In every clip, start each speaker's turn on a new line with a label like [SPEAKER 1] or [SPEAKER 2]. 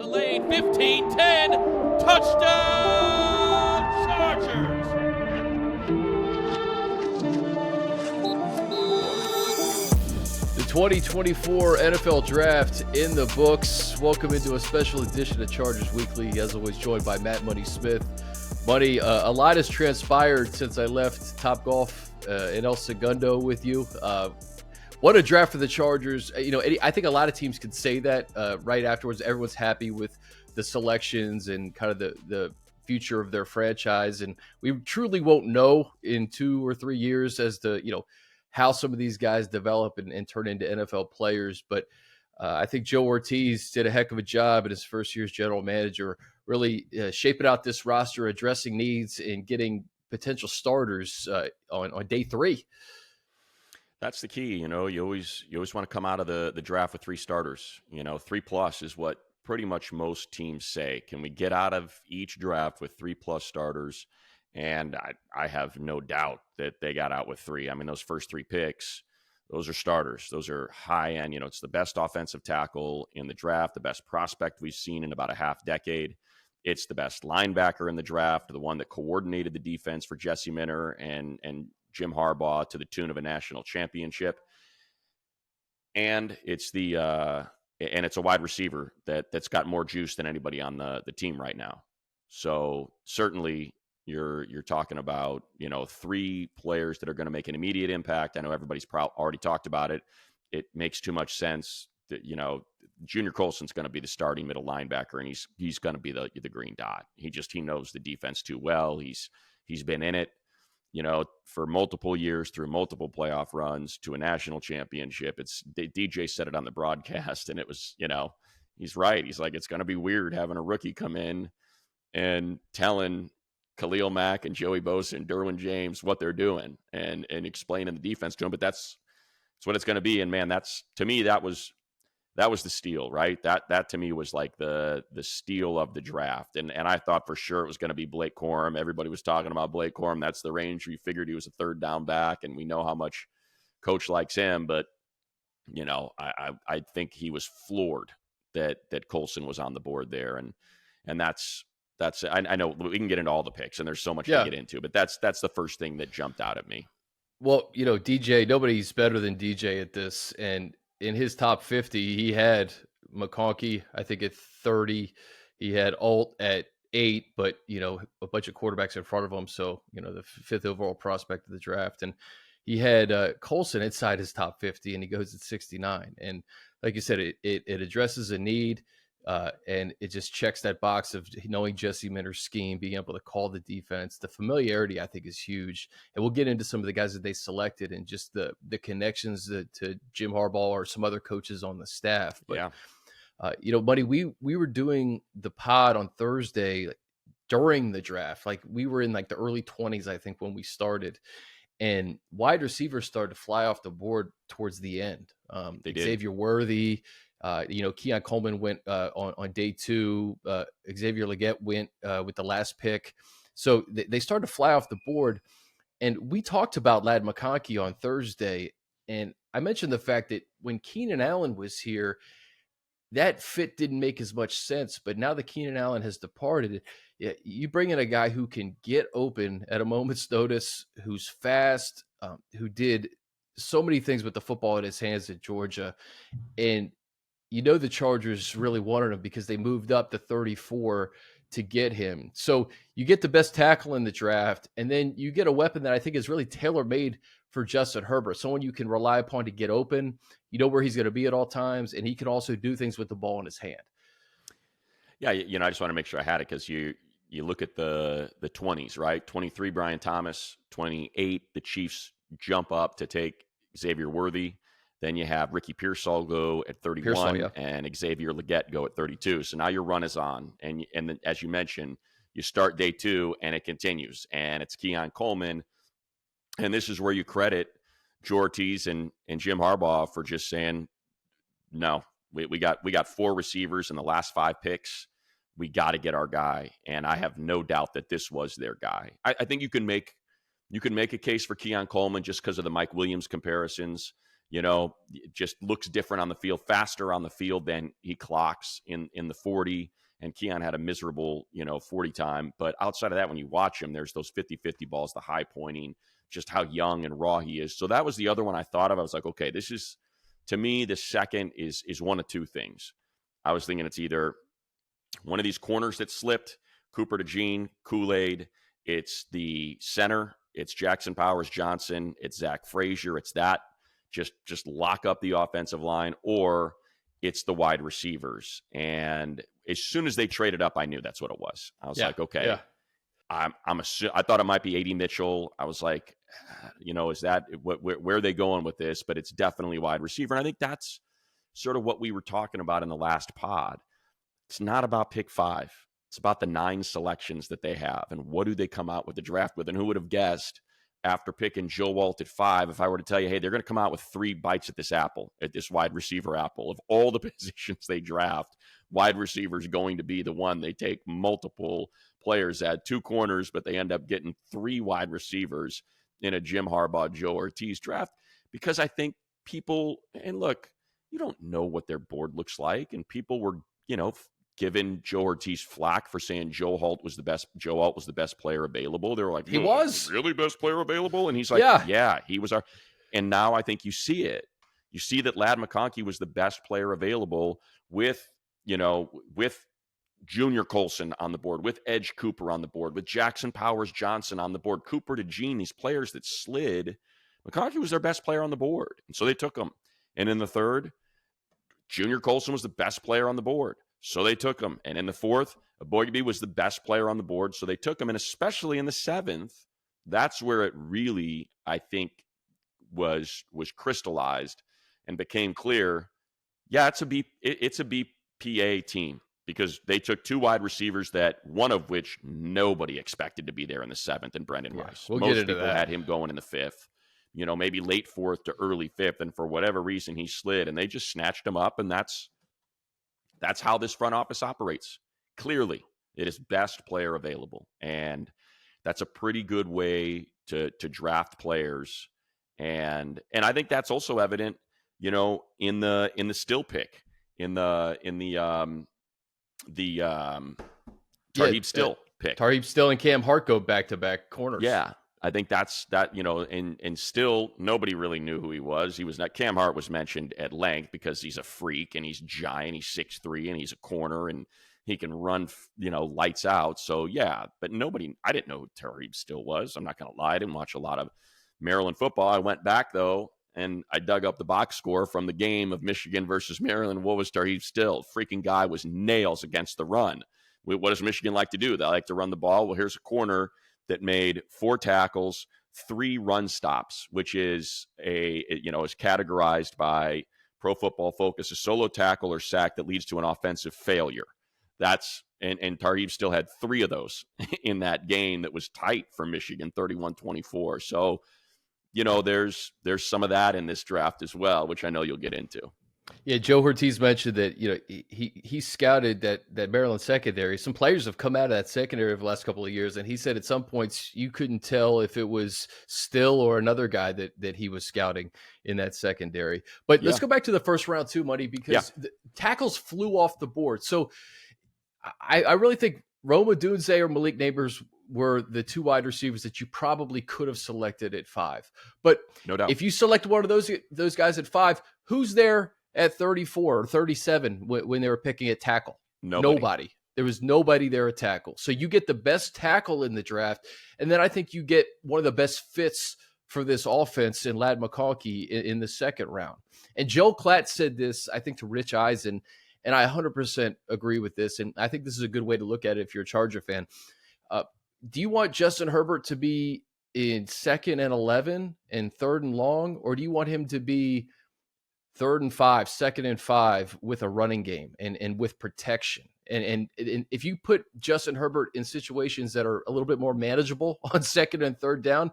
[SPEAKER 1] the lane. 15-10. Touchdown, Chargers.
[SPEAKER 2] The 2024 NFL Draft in the books. Welcome into a special edition of Chargers Weekly. As always, joined by Matt Money Smith. Money, a lot has transpired since I left Topgolf in El Segundo with you. What a draft for the Chargers. I think a lot of teams could say that right afterwards. Everyone's happy with the selections and kind of the future of their franchise. And we truly won't know in 2 or 3 years as to, how some of these guys develop and turn into NFL players. But I think Joe Ortiz did a heck of a job in his first year as general manager, really shaping out this roster, addressing needs, and getting potential starters on day 3.
[SPEAKER 3] That's the key. You always want to come out of the draft with 3 starters. 3+ is what pretty much most teams say. Can we get out of each draft with 3+ starters? And I have no doubt that they got out with 3. I mean, those first 3 picks, those are starters. Those are high end. It's the best offensive tackle in the draft, the best prospect we've seen in about a half decade. It's the best linebacker in the draft, the one that coordinated the defense for Jesse Minter and Jim Harbaugh to the tune of a national championship. And it's it's a wide receiver that's got more juice than anybody on the team right now. So certainly you're talking about, 3 players that are going to make an immediate impact. I know everybody's already talked about it. It makes too much sense that, Junior Coulson's going to be the starting middle linebacker, and he's going to be the green dot. He knows the defense too well. He's been in it, for multiple years through multiple playoff runs to a national championship. DJ said it on the broadcast, and it was, he's right. He's like, it's going to be weird having a rookie come in and telling Khalil Mack and Joey Bosa and Derwin James what they're doing and explaining the defense to them. But that's what it's going to be. And man, to me, that was the steal, right? That to me was like the steal of the draft. And I thought for sure it was going to be Blake Corum. Everybody was talking about Blake Corum. That's the range. We figured he was a third down back, and we know how much coach likes him. But, I think he was floored that Coulson was on the board there. And that's I know we can get into all the picks, and there's so much to get into, but that's the first thing that jumped out at me.
[SPEAKER 2] Well, DJ, nobody's better than DJ at this. And in his top 50, he had McConkey, I think, at 30. He had Alt at 8, but, a bunch of quarterbacks in front of him. So, the 5th overall prospect of the draft. And he had Coulson inside his top 50, and he goes at 69. And like you said, it addresses a need. And it just checks that box of knowing Jesse Minter's scheme, being able to call the defense. The familiarity, I think, is huge. And we'll get into some of the guys that they selected and just the connections to Jim Harbaugh or some other coaches on the staff. But, Buddy, we were doing the pod on Thursday during the draft. Like, we were in like the early 20s, I think, when we started. And wide receivers started to fly off the board towards the end.
[SPEAKER 3] They did.
[SPEAKER 2] Xavier Worthy. Keon Coleman went on day 2. Xavier Legette went with the last pick. So they started to fly off the board. And we talked about Ladd McConkey on Thursday. And I mentioned the fact that when Keenan Allen was here, that fit didn't make as much sense. But now that Keenan Allen has departed, you bring in a guy who can get open at a moment's notice, who's fast, who did so many things with the football in his hands at Georgia. And the Chargers really wanted him because they moved up to 34 to get him. So you get the best tackle in the draft, and then you get a weapon that I think is really tailor-made for Justin Herbert, someone you can rely upon to get open. You know where he's going to be at all times, and he can also do things with the ball in his hand.
[SPEAKER 3] Yeah, I just want to make sure I had it because you look at the 20s, right? 23, Brian Thomas. 28, the Chiefs jump up to take Xavier Worthy. Then you have Ricky Pearsall go at 31 and Xavier Legette go at 32. So now your run is on. And then, as you mentioned, you start day 2 and it continues. And it's Keon Coleman. And this is where you credit Joe Ortiz and Jim Harbaugh for just saying, no, we got 4 receivers in the last 5 picks. We got to get our guy. And I have no doubt that this was their guy. I think you can make a case for Keon Coleman just because of the Mike Williams comparisons. it just looks different on the field, faster on the field than he clocks in the 40. And Keon had a miserable, 40 time. But outside of that, when you watch him, there's those 50-50 balls, the high pointing, just how young and raw he is. So that was the other one I thought of. I was like, okay, this is, to me, the second is one of two things. I was thinking it's either one of these corners that slipped, Cooper to Gene, Kool-Aid. It's the center. It's Jackson Powers Johnson. It's Zach Frazier. It's that. Just lock up the offensive line, or it's the wide receivers. And as soon as they traded up, I knew that's what it was. I was like, okay. Yeah. I thought it might be A.D. Mitchell. I was like, is that where are they going with this? But it's definitely wide receiver. And I think that's sort of what we were talking about in the last pod. It's not about pick 5. It's about the 9 selections that they have and what do they come out with the draft with. And who would have guessed after picking Joe Walt at 5, if I were to tell you, hey, they're going to come out with 3 bites at this apple, at this wide receiver apple. Of all the positions they draft, wide receiver is going to be the one they take multiple players at, 2 corners, but they end up getting 3 wide receivers in a Jim Harbaugh, Joe Ortiz draft. Because I think people, and look, you don't know what their board looks like, and people were, giving Joe Ortiz flack for saying Joe Alt was the best player available. They were like,
[SPEAKER 2] he was
[SPEAKER 3] really best player available. And he's like, yeah, he was our, and now I think you see it. You see that Ladd McConkey was the best player available with Junior Coulson on the board, with Edge Cooper on the board, with Jackson Powers Johnson on the board, Cooper to Gene, these players that slid. McConkey was their best player on the board. And so they took him. And in the 3rd, Junior Coulson was the best player on the board. So they took him. And in the 4th, Aboigbe was the best player on the board. So they took him. And especially in the 7th, that's where it really, I think, was crystallized and became clear. Yeah, it's a BPA team, because they took 2 wide receivers that one of which nobody expected to be there in the 7th, and Brendan Rice. Most people had him going in the 5th, maybe late 4th to early 5th. And for whatever reason, he slid, and they just snatched him up. And that's how this front office operates. Clearly, it is best player available. And that's a pretty good way to draft players. And I think that's also evident, in the still pick, in the Tarheeb Still pick.
[SPEAKER 2] Tarheeb Still and Cam Hart go back-to-back corners.
[SPEAKER 3] Yeah. I think that's and still nobody really knew who he was. He was not. Cam Hart was mentioned at length because he's a freak and he's giant. He's 6'3" and he's a corner and he can run, lights out. So yeah, but I didn't know who Tarheeb Still was. I'm not going to lie. I didn't watch a lot of Maryland football. I went back though, and I dug up the box score from the game of Michigan versus Maryland. What was Tarheeb Still? Freaking guy was nails against the run. What does Michigan like to do? They like to run the ball. Well, here's a corner that made 4 tackles, 3 run stops, which is is categorized by Pro Football Focus, a solo tackle or sack that leads to an offensive failure. And Tarheeb Still had 3 of those in that game that was tight for Michigan, 31-24. So, there's some of that in this draft as well, which I know you'll get into.
[SPEAKER 2] Yeah, Joe Ortiz mentioned that he scouted that Maryland secondary. Some players have come out of that secondary over the last couple of years, and he said at some points you couldn't tell if it was Still or another guy that he was scouting in that secondary. But let's go back to the first round too, Money, because the tackles flew off the board. So I really think Roma Dunze or Malik Neighbors were the 2 wide receivers that you probably could have selected at 5. But
[SPEAKER 3] no doubt,
[SPEAKER 2] if you select one of those guys at 5, who's there at 34 or 37 when they were picking at tackle? Nobody. There was nobody there at tackle. So you get the best tackle in the draft, and then I think you get one of the best fits for this offense in Ladd McConkey in the 2nd round. And Joe Klatt said this, I think, to Rich Eisen, and I 100% agree with this, and I think this is a good way to look at it if you're a Charger fan. Do you want Justin Herbert to be in 2nd and 11 and 3rd and long, or do you want him to be 3rd and 5, 2nd and 5 with a running game and with protection? And if you put Justin Herbert in situations that are a little bit more manageable on 2nd and 3rd down,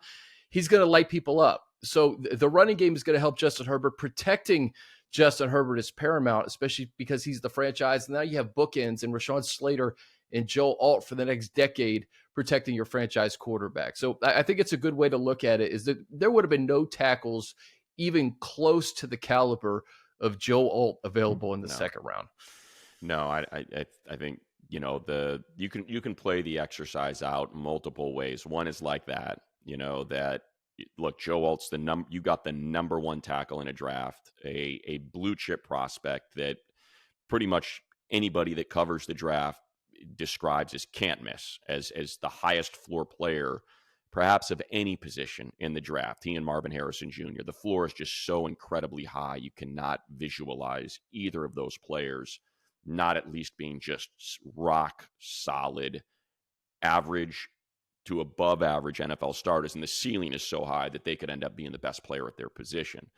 [SPEAKER 2] he's going to light people up. So the running game is going to help Justin Herbert. Protecting Justin Herbert is paramount, especially because he's the franchise. And now you have bookends and Rashawn Slater and Joe Alt for the next decade protecting your franchise quarterback. So I think it's a good way to look at it, is that there would have been no tackles even close to the caliber of Joe Alt available in the second round.
[SPEAKER 3] No, I think, you know, you can play the exercise out multiple ways. One is like that, you know, that look, Joe Alt's you got the number one tackle in a draft, a blue chip prospect that pretty much anybody that covers the draft describes as can't miss, as the highest floor player perhaps of any position in the draft. He and Marvin Harrison Jr. The floor is just so incredibly high. You cannot visualize either of those players not at least being just rock solid, average to above average NFL starters. And the ceiling is so high that they could end up being the best player at their position.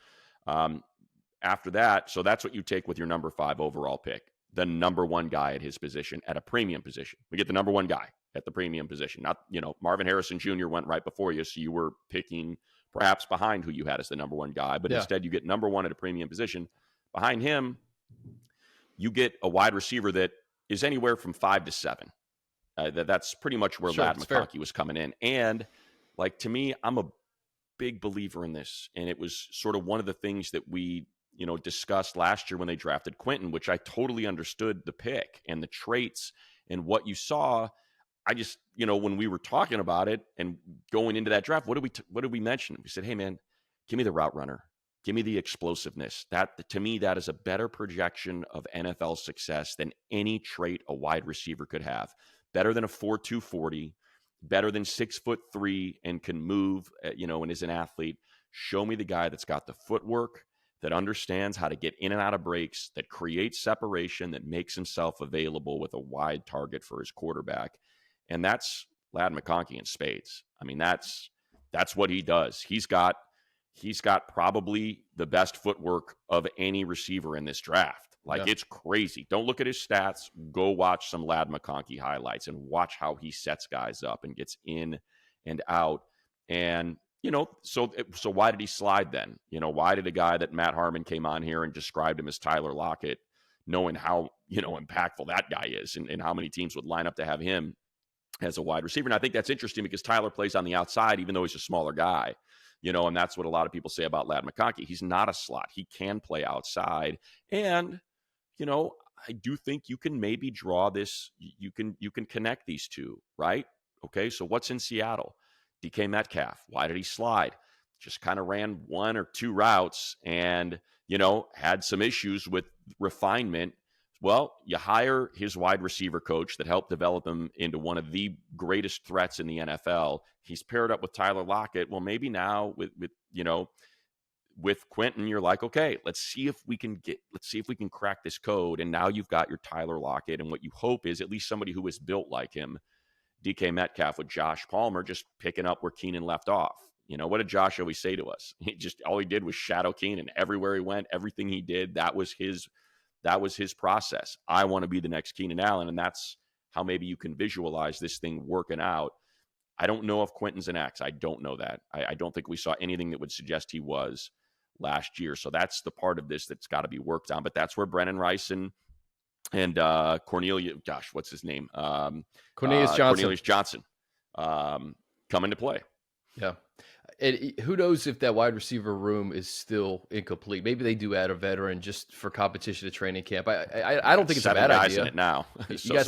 [SPEAKER 3] After that, so that's what you take with your number 5 overall pick, the number one guy at his position at a premium position. We get the number one guy at the premium position. Not, you know, Marvin Harrison Jr. went right before you, so you were picking perhaps behind who you had as the number one guy, but instead you get number one at a premium position. Behind him, you get a wide receiver that is anywhere from 5 to 7. That's pretty much where Ladd McConkey was coming in. And like, to me, I'm a big believer in this. And it was sort of one of the things that we, you know, discussed last year when they drafted Quentin, which I totally understood the pick and the traits and what you saw. I just, you know, when we were talking about it and going into that draft, what did we mention? We said, hey man, give me the route runner. Give me the explosiveness. That, to me, that is a better projection of NFL success than any trait a wide receiver could have. Better than a 4.2 40, better than 6'3" and can move, you know, and is an athlete. Show me the guy that's got the footwork, that understands how to get in and out of breaks, that creates separation, that makes himself available with a wide target for his quarterback. And that's Ladd McConkey in spades. I mean, that's what he does. He's got probably the best footwork of any receiver in this draft. Like, It's crazy. Don't look at his stats. Go watch some Ladd McConkey highlights and watch how he sets guys up and gets in and out. And, you know, so why did he slide then? You know, why did a guy that Matt Harmon came on here and described him as Tyler Lockett, knowing how, you know, impactful that guy is and how many teams would line up to have him as a wide receiver? And I think that's interesting because Tyler plays on the outside, even though he's a smaller guy. You know, and that's what a lot of people say about Ladd McConkey. He's not a slot. He can play outside. And, you know, I do think you can maybe draw this. You can connect these two, right? Okay, so what's in Seattle? DK Metcalf. Why did he slide? Just kind of ran 1 or 2 routes and, you know, had some issues with refinement. Well, you hire his wide receiver coach that helped develop him into one of the greatest threats in the NFL. He's paired up with Tyler Lockett. Well, maybe now with Quentin, you're like, okay, let's see if we can crack this code. And now you've got your Tyler Lockett. And what you hope is at least somebody who is built like him, DK Metcalf with Josh Palmer, just picking up where Keenan left off. You know, what did Josh always say to us? All he did was shadow Keenan everywhere he went. Everything he did, that was his process. I want to be the next Keenan Allen. And that's how maybe you can visualize this thing working out. I don't know if Quentin's an X. I don't know that. I don't think we saw anything that would suggest he was last year. So that's the part of this that's got to be worked on. But that's where Brennan Rice and Cornelius, what's his name? Cornelius Johnson come into play.
[SPEAKER 2] Yeah. And who knows if that wide receiver room is still incomplete? Maybe they do add a veteran just for competition at training camp. I don't think it's a bad
[SPEAKER 3] guys
[SPEAKER 2] idea.
[SPEAKER 3] In it now, so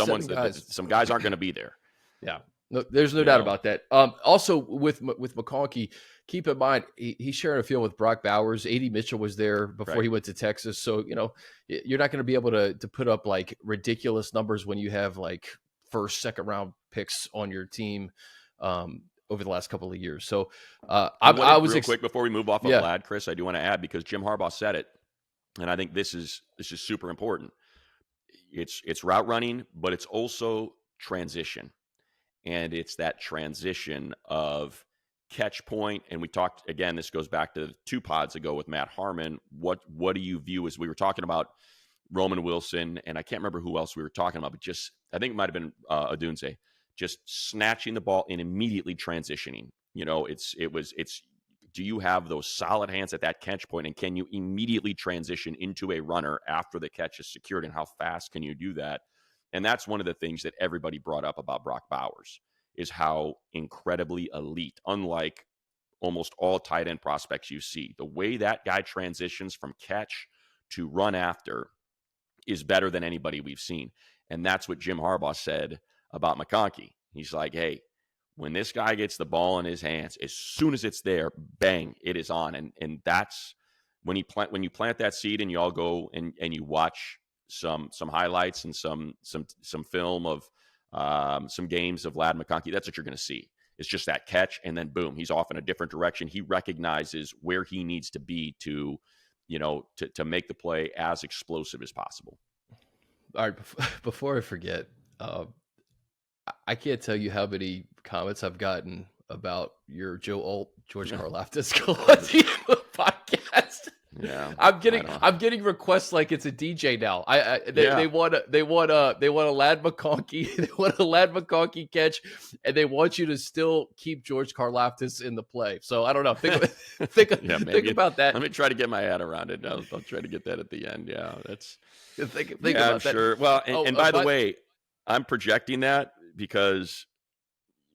[SPEAKER 3] some guys aren't going to be there.
[SPEAKER 2] Yeah, no, there's no doubt about that. Also with McConkey, keep in mind he's sharing a field with Brock Bowers. A.D. Mitchell was there before he went to Texas, so you know you're not going to be able to put up like ridiculous numbers when you have like first, second round picks on your team. Over the last couple of years. So I was
[SPEAKER 3] quick before we move off of Ladd, Chris, I do want to add, because Jim Harbaugh said it, and I think this is super important. It's route running, but it's also transition. And it's that transition of catch point. And we talked, again, this goes back to 2 pods ago with Matt Harmon. What do you view as we were talking about Roman Wilson, and I can't remember who else we were talking about, but just, I think it might've been Odunze. Just snatching the ball and immediately transitioning. You know, do you have those solid hands at that catch point, and can you immediately transition into a runner after the catch is secured, and how fast can you do that? And that's one of the things that everybody brought up about Brock Bowers, is how incredibly elite, unlike almost all tight end prospects you see. The way that guy transitions from catch to run after is better than anybody we've seen. And that's what Jim Harbaugh said about McConkey. He's like, hey, when this guy gets the ball in his hands, as soon as it's there, bang, it is on. And that's when you plant that seed and you all go and you watch some highlights and some film of some games of Ladd McConkey, that's what you're going to see. It's just that catch, and then boom, he's off in a different direction. He recognizes where he needs to be to make the play as explosive as possible.
[SPEAKER 2] All right, before I forget, I can't tell you how many comments I've gotten about your George Karlaftis podcast.
[SPEAKER 3] Yeah,
[SPEAKER 2] I'm getting requests like it's a DJ now. They want a Ladd McConkey, they want a Ladd McConkey catch, and they want you to still keep George Karlaftis in the play. So I don't know. Think about that.
[SPEAKER 3] Let me try to get my head around it. I'll try to get that at the end. Yeah, that's
[SPEAKER 2] think about that.
[SPEAKER 3] Sure. Well, and by the way, I'm projecting that because,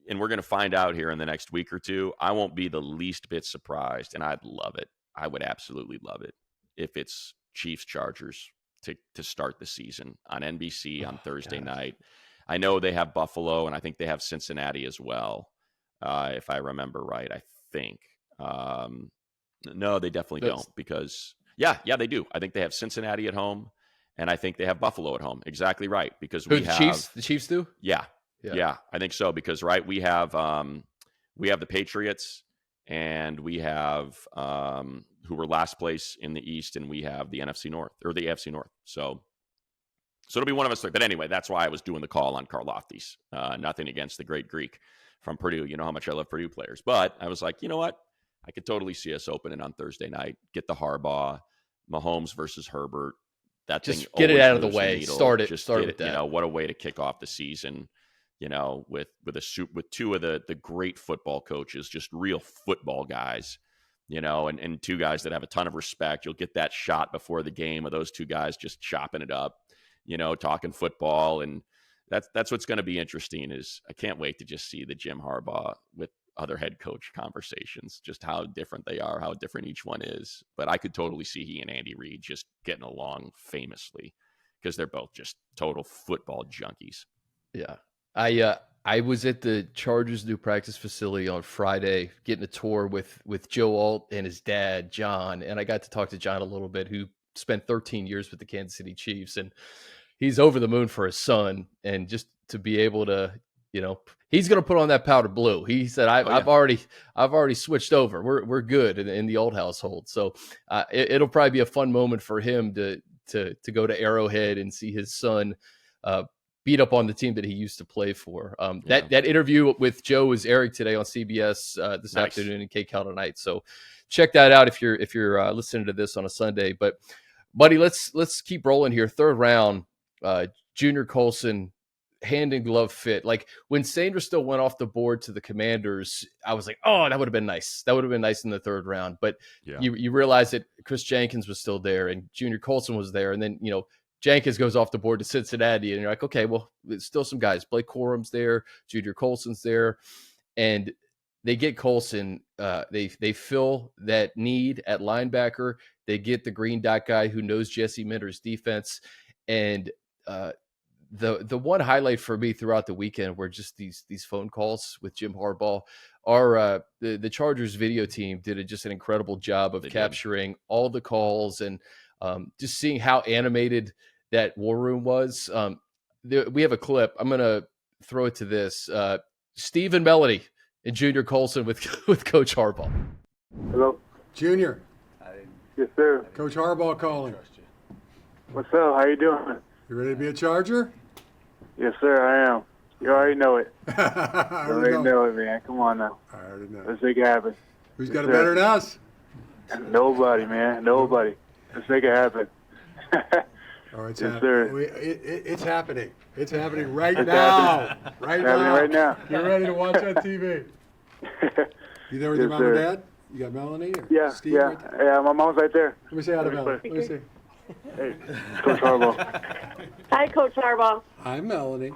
[SPEAKER 3] and we're going to find out here in the next week or two. I won't be the least bit surprised, and I'd love it. I would absolutely love it if it's Chiefs Chargers to start the season on NBC on Thursday night. I know they have Buffalo, and I think they have Cincinnati as well, if I remember right. I think. No, they definitely don't, because they do. I think they have Cincinnati at home, and I think they have Buffalo at home. Exactly right, because the
[SPEAKER 2] Chiefs do.
[SPEAKER 3] Yeah, I think so, because we have the Patriots. And we have who were last place in the East, and we have the NFC North or the AFC North. So it'll be one of us three. But anyway, that's why I was doing the call on Karlaftis. Nothing against the great Greek from Purdue. You know how much I love Purdue players. But I was like, you know what? I could totally see us opening on Thursday night. Get the Harbaugh, Mahomes versus Herbert. That
[SPEAKER 2] just
[SPEAKER 3] thing
[SPEAKER 2] get it out of the way.
[SPEAKER 3] Needle.
[SPEAKER 2] Start with that.
[SPEAKER 3] You know, what a way to kick off the season. You know, with two of the great football coaches, just real football guys, you know, and two guys that have a ton of respect. You'll get that shot before the game of those two guys just chopping it up, you know, talking football. And that's what's going to be interesting. Is I can't wait to just see the Jim Harbaugh with other head coach conversations, just how different they are, how different each one is. But I could totally see he and Andy Reid just getting along famously, because they're both just total football junkies.
[SPEAKER 2] Yeah. I was at the Chargers new practice facility on Friday, getting a tour with Joe Alt and his dad, John. And I got to talk to John a little bit, who spent 13 years with the Kansas City Chiefs. And he's over the moon for his son. And just to be able to, you know, he's going to put on that powder blue. He said, I've already switched over. We're good in the old household. So it'll probably be a fun moment for him to go to Arrowhead and see his son beat up on the team that he used to play for. That interview with Joe is airing today on CBS this afternoon and KCAL tonight. So check that out if you're listening to this on a Sunday. But buddy, let's keep rolling here. Third round, Junior Coulson, hand in glove fit. Like when Sanders still went off the board to the Commanders, I was like, oh, that would have been nice. That would have been nice in the third round. But you realize that Chris Jenkins was still there and Junior Coulson was there, and then Jenkins goes off the board to Cincinnati, and you're like, okay, well, there's still some guys. Blake Corum's there, Junior Coulson's there, and they get Coulson. They fill that need at linebacker. They get the green dot guy who knows Jesse Minter's defense, and the one highlight for me throughout the weekend were just these phone calls with Jim Harbaugh. Our the Chargers video team did just an incredible job of capturing all the calls and just seeing how animated that war room was. We have a clip. I'm going to throw it to this. Steve and Melody and Junior Coulson with Coach Harbaugh.
[SPEAKER 4] Hello?
[SPEAKER 5] Junior.
[SPEAKER 4] Yes, sir.
[SPEAKER 5] Coach Harbaugh calling.
[SPEAKER 4] What's up? How you doing?
[SPEAKER 5] You ready to be a Charger?
[SPEAKER 4] Yes, sir, I am. You already know it.
[SPEAKER 5] I
[SPEAKER 4] You already know it, man. Come on now.
[SPEAKER 5] I already know.
[SPEAKER 4] Let's make it happen.
[SPEAKER 5] Who's got it better than us?
[SPEAKER 4] Nobody, man. Nobody. Let's make it happen.
[SPEAKER 5] Oh, it's
[SPEAKER 4] Yes,
[SPEAKER 5] happening.
[SPEAKER 4] sir.
[SPEAKER 5] It's happening. It's happening right
[SPEAKER 4] It's
[SPEAKER 5] now.
[SPEAKER 4] happening.
[SPEAKER 5] Right
[SPEAKER 4] It's
[SPEAKER 5] now.
[SPEAKER 4] happening right now.
[SPEAKER 5] You're ready to watch on TV. You there with your
[SPEAKER 4] Yes,
[SPEAKER 5] mom and
[SPEAKER 4] sir.
[SPEAKER 5] dad? You got Melanie or
[SPEAKER 4] Yeah,
[SPEAKER 5] Steve?
[SPEAKER 4] yeah.
[SPEAKER 5] Right there?
[SPEAKER 4] Yeah, my mom's right there.
[SPEAKER 5] Let me say hi to Melanie. Let me see.
[SPEAKER 4] Hey, it's Coach Harbaugh.
[SPEAKER 6] Hi, Coach Harbaugh.
[SPEAKER 5] Hi, Melanie.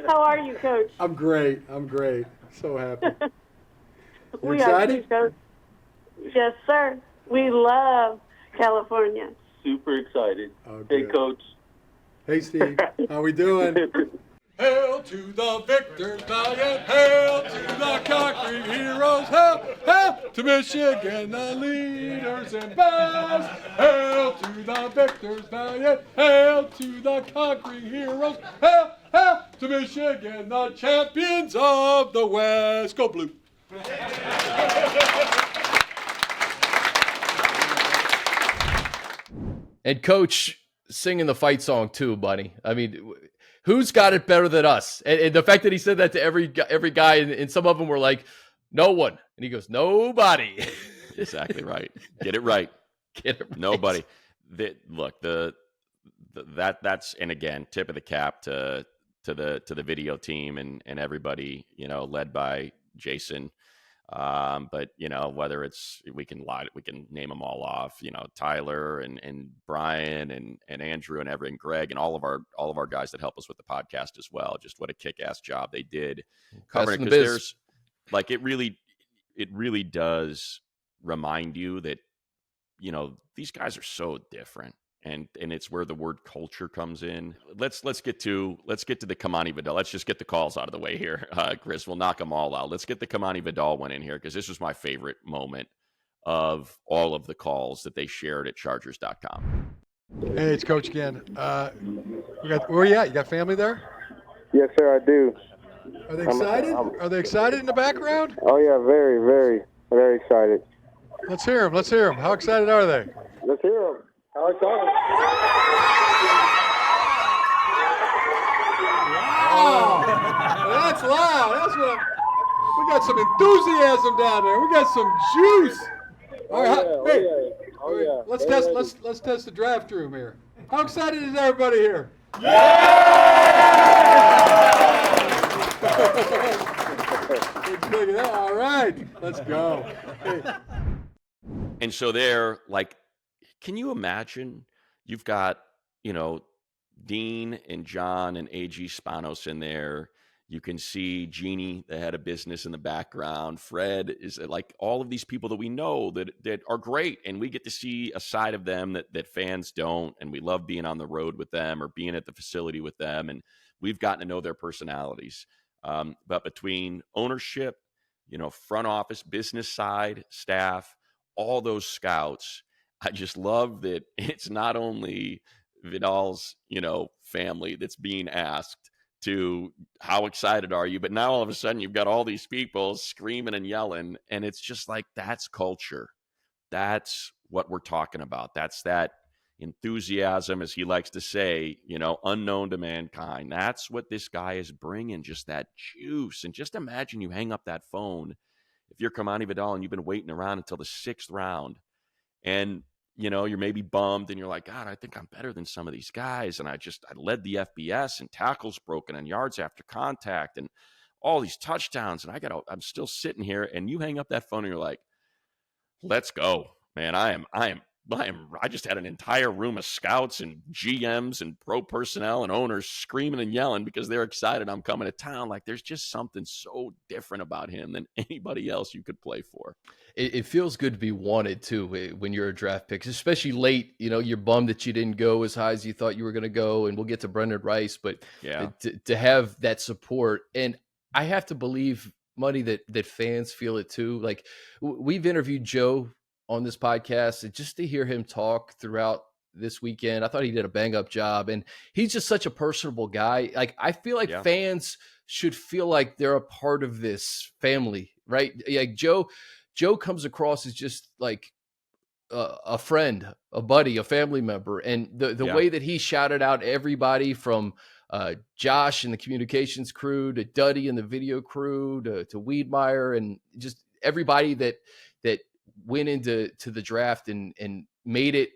[SPEAKER 6] How are you, Coach?
[SPEAKER 5] I'm great. So happy. You
[SPEAKER 6] We
[SPEAKER 5] excited?
[SPEAKER 6] are too, Coach. Yes, sir. We love California.
[SPEAKER 4] Super excited.
[SPEAKER 5] Oh,
[SPEAKER 4] Hey,
[SPEAKER 5] good.
[SPEAKER 4] Coach.
[SPEAKER 5] Hey, Steve. How we doing?
[SPEAKER 1] Hail to the victors valiant, hail to the conquering heroes, hail, hail to Michigan, the leaders and best. Hail to the victors valiant, hail to the conquering heroes, hail, hail to Michigan, the champions of the West. Go Blue.
[SPEAKER 2] And Coach singing the fight song too, buddy. I mean, who's got it better than us? And the fact that he said that to every guy, and some of them were like, "No one," and he goes, "Nobody."
[SPEAKER 3] Exactly right. Get it right.
[SPEAKER 2] Get it right.
[SPEAKER 3] Nobody. That's and again, tip of the cap to the video team and everybody, led by Jason. But whether it's we can name them all off, Tyler and Brian and Andrew and Everett and Greg and all of our guys that help us with the podcast as well. Just what a kick-ass job they did covering it, because there's like it really does remind you that these guys are so different. And it's where the word culture comes in. Let's get to the Kamani Vidal. Let's just get the calls out of the way here, Chris. We'll knock them all out. Let's get the Kamani Vidal one in here, because this was my favorite moment of all of the calls that they shared at Chargers.com.
[SPEAKER 5] Hey, it's Coach again. Where you at? You got family there?
[SPEAKER 4] Yes, sir, I do.
[SPEAKER 5] Are they excited? Are they excited in the background?
[SPEAKER 4] Oh, yeah, very, very, very excited.
[SPEAKER 5] Let's hear them. Let's hear them. How excited are they?
[SPEAKER 4] Let's hear them. How excited?
[SPEAKER 5] Wow. That's loud. That's what we got some enthusiasm down there. We got some juice. All right. Let's test the draft room here. How excited is everybody here? Yeah! All right. Let's go. Hey.
[SPEAKER 3] And so they're like, can you imagine you've got, Dean and John and AG Spanos in there. You can see Jeannie, the head of business, in the background. Fred is like all of these people that we know that are great. And we get to see a side of them that fans don't. And we love being on the road with them or being at the facility with them. And we've gotten to know their personalities. But between ownership, front office, business side, staff, all those scouts, I just love that it's not only Vidal's, family that's being asked to how excited are you, but now all of a sudden you've got all these people screaming and yelling, and it's just like, that's culture. That's what we're talking about. That's that enthusiasm, as he likes to say, unknown to mankind. That's what this guy is bringing, just that juice. And just imagine you hang up that phone if you're Kamani Vidal and you've been waiting around until the 6th round, and you're maybe bummed and you're like, God, I think I'm better than some of these guys. And I led the FBS and tackles broken and yards after contact and all these touchdowns. And I'm still sitting here, and you hang up that phone and you're like, let's go, man. I just had an entire room of scouts and GMs and pro personnel and owners screaming and yelling because they're excited I'm coming to town. Like, there's just something so different about him than anybody else you could play for.
[SPEAKER 2] It feels good to be wanted too when you're a draft pick, especially late. You're bummed that you didn't go as high as you thought you were going to go, and we'll get to Brendan Rice, but
[SPEAKER 3] yeah,
[SPEAKER 2] to have that support, and I have to believe, Money, that fans feel it too. Like, we've interviewed Joe on this podcast, and just to hear him talk throughout this weekend, I thought he did a bang up job, and he's just such a personable guy. Like, I feel like fans should feel like they're a part of this family, right? Like Joe comes across as just like a friend, a buddy, a family member. And the way that he shouted out everybody from Josh and the communications crew to Duddy and the video crew to Wiedmeyer, and just everybody that went into the draft and made it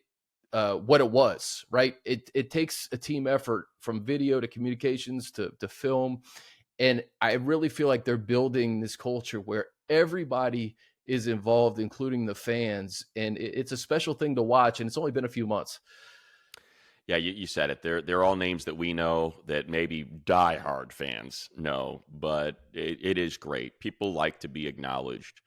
[SPEAKER 2] what it was, right? It takes a team effort, from video to communications to film. And I really feel like they're building this culture where everybody is involved, including the fans. And it's a special thing to watch. And it's only been a few months.
[SPEAKER 3] Yeah, you said it. They're all names that we know, that maybe diehard fans know, but it is great. People like to be acknowledged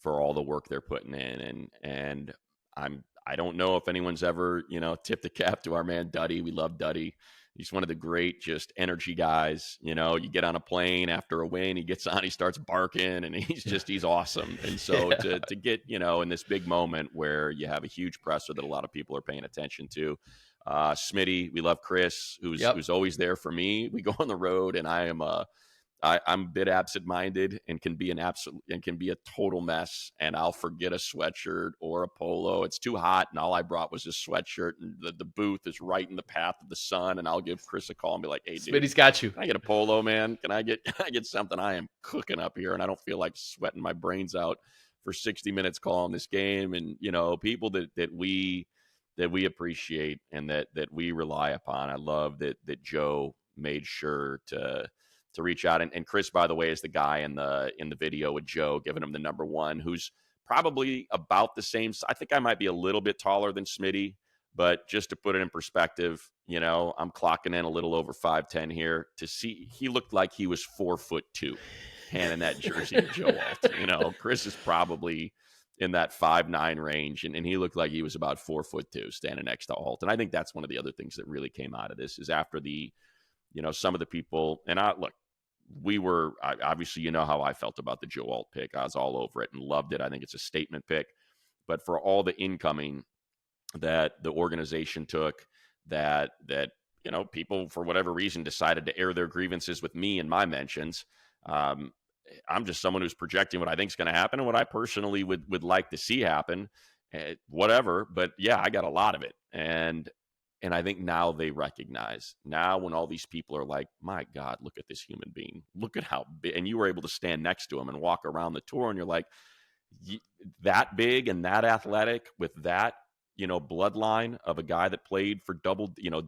[SPEAKER 3] for all the work they're putting in. And I don't know if anyone's ever, tipped the cap to our man Duddy. We love Duddy. He's one of the great just energy guys. You get on a plane after a win, he gets on, he starts barking, and he's awesome. And so to get, in this big moment where you have a huge presser that a lot of people are paying attention to, Smitty, we love Chris, who's always there for me. We go on the road, and I'm a bit absent-minded and can be a total mess, and I'll forget a sweatshirt or a polo. It's too hot, and all I brought was this sweatshirt, and the booth is right in the path of the sun, and I'll give Chris a call and be like, "Hey, dude,
[SPEAKER 2] Smitty's got you.
[SPEAKER 3] Can I get a polo, man? Can I get something? I am cooking up here, and I don't feel like sweating my brains out for 60 minutes calling this game." And people that we appreciate and that we rely upon. I love that Joe made sure to reach out. And Chris, by the way, is the guy in the video with Joe, giving him the number one, who's probably about the same. I think I might be a little bit taller than Smitty, but just to put it in perspective, I'm clocking in a little over 5'10" here. To see, he looked like he was 4'2" handing that jersey to Joe Alt. Chris is probably in that 5'9" range, and he looked like he was about 4'2" standing next to Alt. And I think that's one of the other things that really came out of this is after the, some of the people, and obviously, how I felt about the Joe Alt pick. I was all over it and loved it. I think it's a statement pick. But for all the incoming that the organization took, that people, for whatever reason, decided to air their grievances with me and my mentions, I'm just someone who's projecting what I think is going to happen and what I personally would like to see happen, whatever. But, yeah, I got a lot of it. And I think now they recognize, now when all these people are like, my God, look at this human being. Look at how big. And you were able to stand next to him and walk around the tour. And you're like, that big and that athletic with that, bloodline of a guy that played for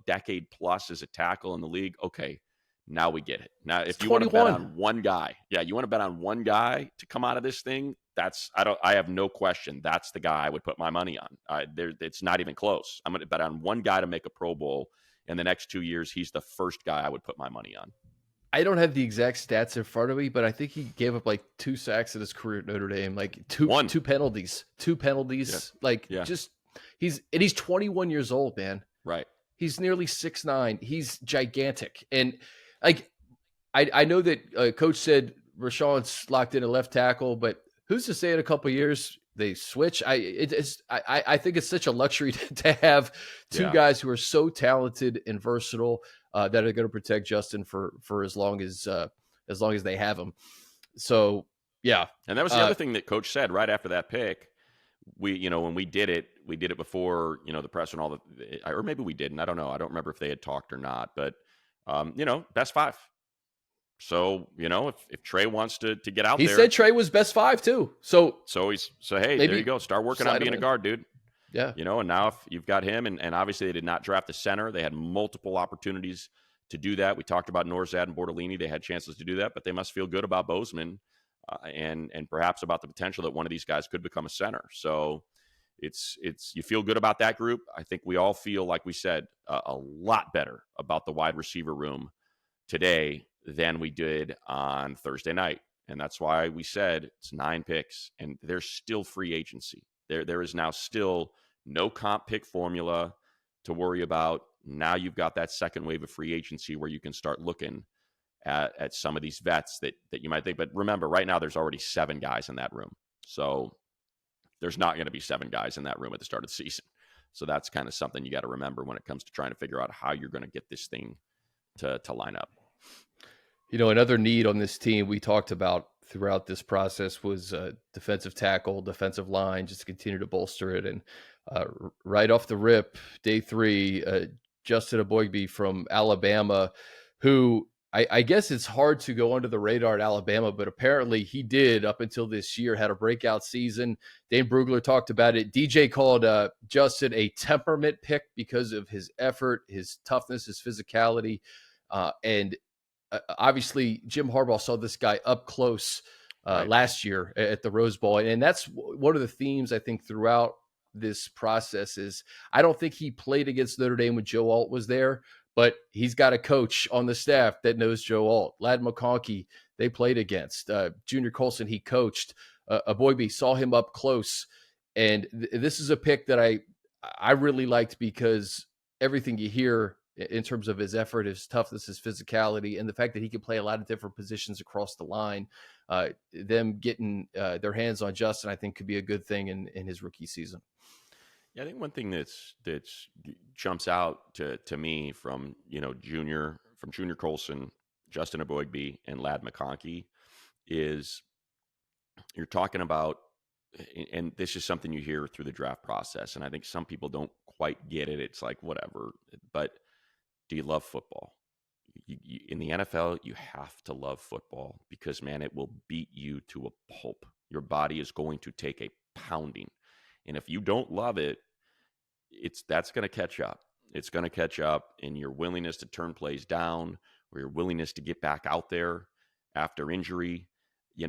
[SPEAKER 3] decade plus as a tackle in the league. Okay, now we get it. Now, if you want to bet on one guy, you want to bet on one guy to come out of this thing, I have no question. That's the guy I would put my money on. It's not even close. I'm going to bet on one guy to make a Pro Bowl in the next 2 years. He's the first guy I would put my money on.
[SPEAKER 2] I don't have the exact stats in front of me, but I think he gave up like 2 sacks in his career at Notre Dame, like two penalties. Yeah. He's 21 years old, man.
[SPEAKER 3] Right.
[SPEAKER 2] He's nearly 6'9". He's gigantic. And I know that Coach said Rashawn's locked in a left tackle, but who's to say in a couple of years they switch? I think it's such a luxury to have two guys who are so talented and versatile that are going to protect Justin for as long as they have him. So yeah,
[SPEAKER 3] and that was the other thing that Coach said right after that pick. When we did it before the press and all the, or maybe we didn't. I don't know. I don't remember if they had talked or not. But best 5. So, if Trey wants to get out there.
[SPEAKER 2] He said Trey was best 5 too. So
[SPEAKER 3] hey, there you go. Start working on being a guard, dude.
[SPEAKER 2] Yeah.
[SPEAKER 3] And now if you've got him, and obviously they did not draft the center. They had multiple opportunities to do that. We talked about Norzad and Bortolini. They had chances to do that, but they must feel good about Bozeman and perhaps about the potential that one of these guys could become a center. So it's you feel good about that group. I think we all feel, like we said, a lot better about the wide receiver room today than we did on Thursday night. And that's why we said it's 9 picks, and there's still free agency. There is now still no comp pick formula to worry about. Now you've got that second wave of free agency where you can start looking at some of these vets that you might think. But remember, right now there's already 7 guys in that room. So there's not going to be 7 guys in that room at the start of the season. So that's kind of something you got to remember when it comes to trying to figure out how you're going to get this thing to line up.
[SPEAKER 2] Another need on this team we talked about throughout this process was defensive tackle, defensive line, just to continue to bolster it. And right off the rip, day 3, Justin Herbert from Alabama, who I guess it's hard to go under the radar at Alabama, but apparently he did up until this year, had a breakout season. Dane Brugler talked about it. DJ called Justin a temperament pick because of his effort, his toughness, his physicality, and obviously Jim Harbaugh saw this guy up close last year at the Rose Bowl. And that's one of the themes I think throughout this process is I don't think he played against Notre Dame when Joe Alt was there, but he's got a coach on the staff that knows Joe Alt. Ladd McConkey, they played against. Junior Coulson, he coached. Aboigbe, saw him up close. And this is a pick that I really liked because everything you hear in terms of his effort, his toughness, his physicality, and the fact that he can play a lot of different positions across the line, them getting their hands on Justin, I think could be a good thing in his rookie season.
[SPEAKER 3] Yeah, I think one thing that's jumps out to me from Junior Coulson, Justin Aboigbe, and Ladd McConkey is you're talking about, and this is something you hear through the draft process, and I think some people don't quite get it. It's like, whatever, but do you love football? In the NFL, you have to love football because, man, it will beat you to a pulp. Your body is going to take a pounding. And if you don't love it, that's going to catch up. It's going to catch up in your willingness to turn plays down or your willingness to get back out there after injury.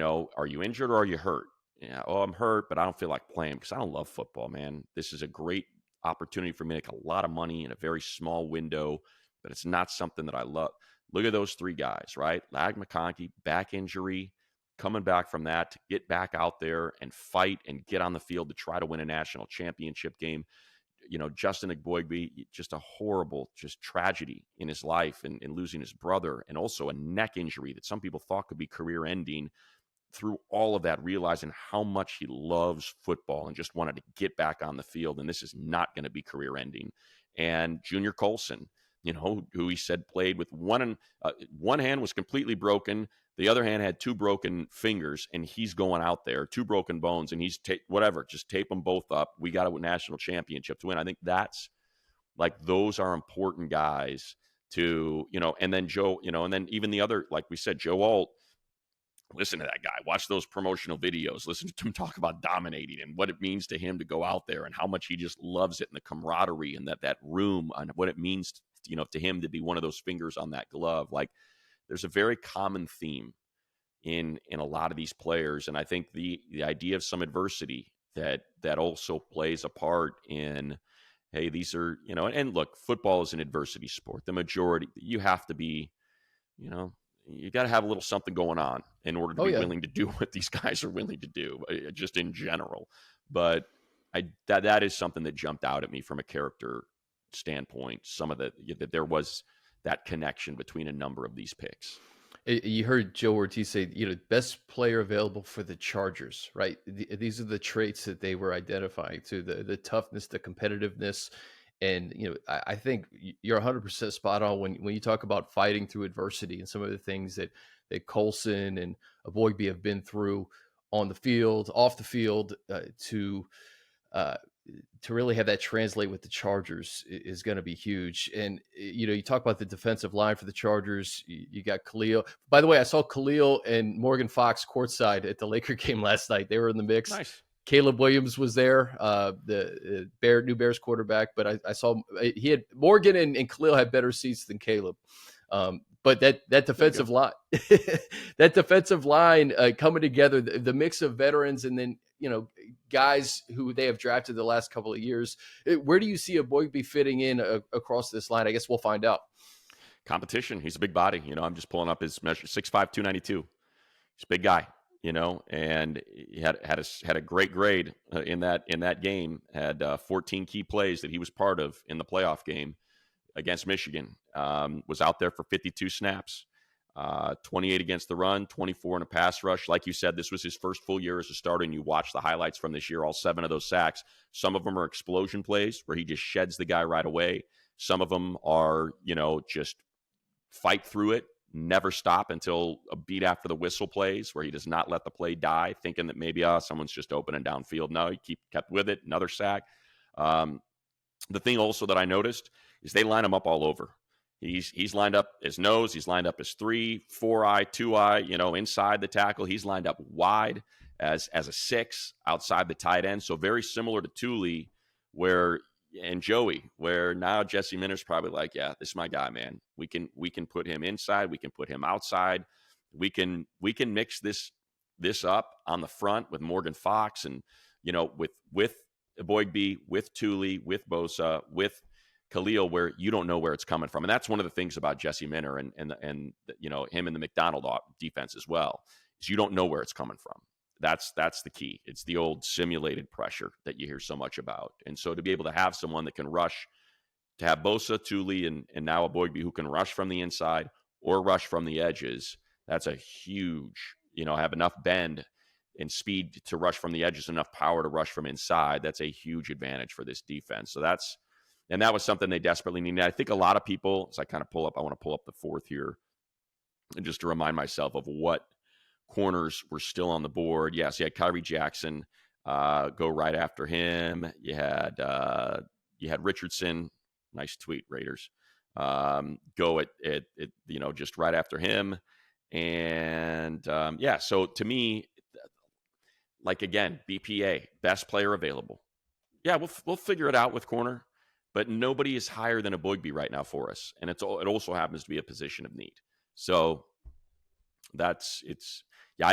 [SPEAKER 3] Are you injured or are you hurt? Yeah, I'm hurt, but I don't feel like playing because I don't love football, man. This is a great opportunity for me to make a lot of money in a very small window, but it's not something that I love. Look at those three guys, right? Ladd McConkey, back injury, coming back from that to get back out there and fight and get on the field to try to win a national championship game. Justin Aboigbe, just a horrible, just tragedy in his life and losing his brother, and also a neck injury that some people thought could be career ending. Through all of that, realizing how much he loves football and just wanted to get back on the field. And this is not going to be career ending. And Junior Coulson, who he said played with one hand was completely broken. The other hand had two broken fingers, and he's going out there, two broken bones, and he's just tape them both up. We got a national championship to win. I think that's like, those are important guys to, and then Joe, and then even the other, like we said, Joe Alt. Listen to that guy. Watch those promotional videos. Listen to him talk about dominating and what it means to him to go out there and how much he just loves it and the camaraderie and that room and what it means, to him to be one of those fingers on that glove. Like, there's a very common theme in a lot of these players. And I think the idea of some adversity that also plays a part in, hey, these are, and look, football is an adversity sport. The majority, you have to be, you got to have a little something going on in order to be willing to do what these guys are willing to do, just in general. But that is something that jumped out at me from a character standpoint. That there was that connection between a number of these picks.
[SPEAKER 2] You heard Joe Ortiz say, best player available for the Chargers, right? These are the traits that they were identifying to the toughness, the competitiveness. And, I think you're 100% spot on when you talk about fighting through adversity and some of the things that Coulson and Aboigbe have been through on the field, off the field, to really have that translate with the Chargers is going to be huge. And, you talk about the defensive line for the Chargers. You got Khalil. By the way, I saw Khalil and Morgan Fox courtside at the Laker game last night. They were in the mix. Nice. Caleb Williams was there, the new Bears quarterback, but I saw he had Morgan and Khalil had better seats than Caleb. But that defensive line, coming together, the mix of veterans and then, guys who they have drafted the last couple of years. Where do you see Aboigbe fitting in across this line? I guess we'll find out.
[SPEAKER 3] Competition. He's a big body. I'm just pulling up his measure, 6'5", 292. He's a big guy. And he had a great grade in that game. Had 14 key plays that he was part of in the playoff game against Michigan. Was out there for 52 snaps, 28 against the run, 24 in a pass rush. Like you said, this was his first full year as a starter, and you watch the highlights from this year. All 7 of those sacks. Some of them are explosion plays where he just sheds the guy right away. Some of them are, just fight through it. Never stop until a beat after the whistle plays where he does not let the play die, thinking that maybe someone's just open and downfield. No, he kept with it. Another sack. The thing also that I noticed is they line him up all over. He's lined up his nose. He's lined up his 3, 4-eye, 2-eye, inside the tackle. He's lined up wide as a 6 outside the tight end. So very similar to Thule and Joey, where now Jesse Minter's probably like, yeah, this is my guy, man. We can put him inside. We can put him outside. We can mix this up on the front with Morgan Fox and, with Aboigbe, with Thule, with Bosa, with Khalil, where you don't know where it's coming from. And that's one of the things about Jesse Minter and him in the McDonald defense as well, is you don't know where it's coming from. That's the key. It's the old simulated pressure that you hear so much about. And so to be able to have someone that can rush, to have Bosa, Thule, and now a Boygby who can rush from the inside or rush from the edges, that's a huge, have enough bend and speed to rush from the edges, enough power to rush from inside. That's a huge advantage for this defense. So that was something they desperately needed. I think a lot of people, as I kind of I want to pull up the fourth here, and just to remind myself of what corners were still on the board. Yes, you had Kyrie Jackson go right after him. You had Richardson. Nice tweet, Raiders. Go at just right after him. And so to me, like again, BPA, best player available. Yeah, we'll figure it out with corner, but nobody is higher than a Boygby right now for us, and it also happens to be a position of need. So I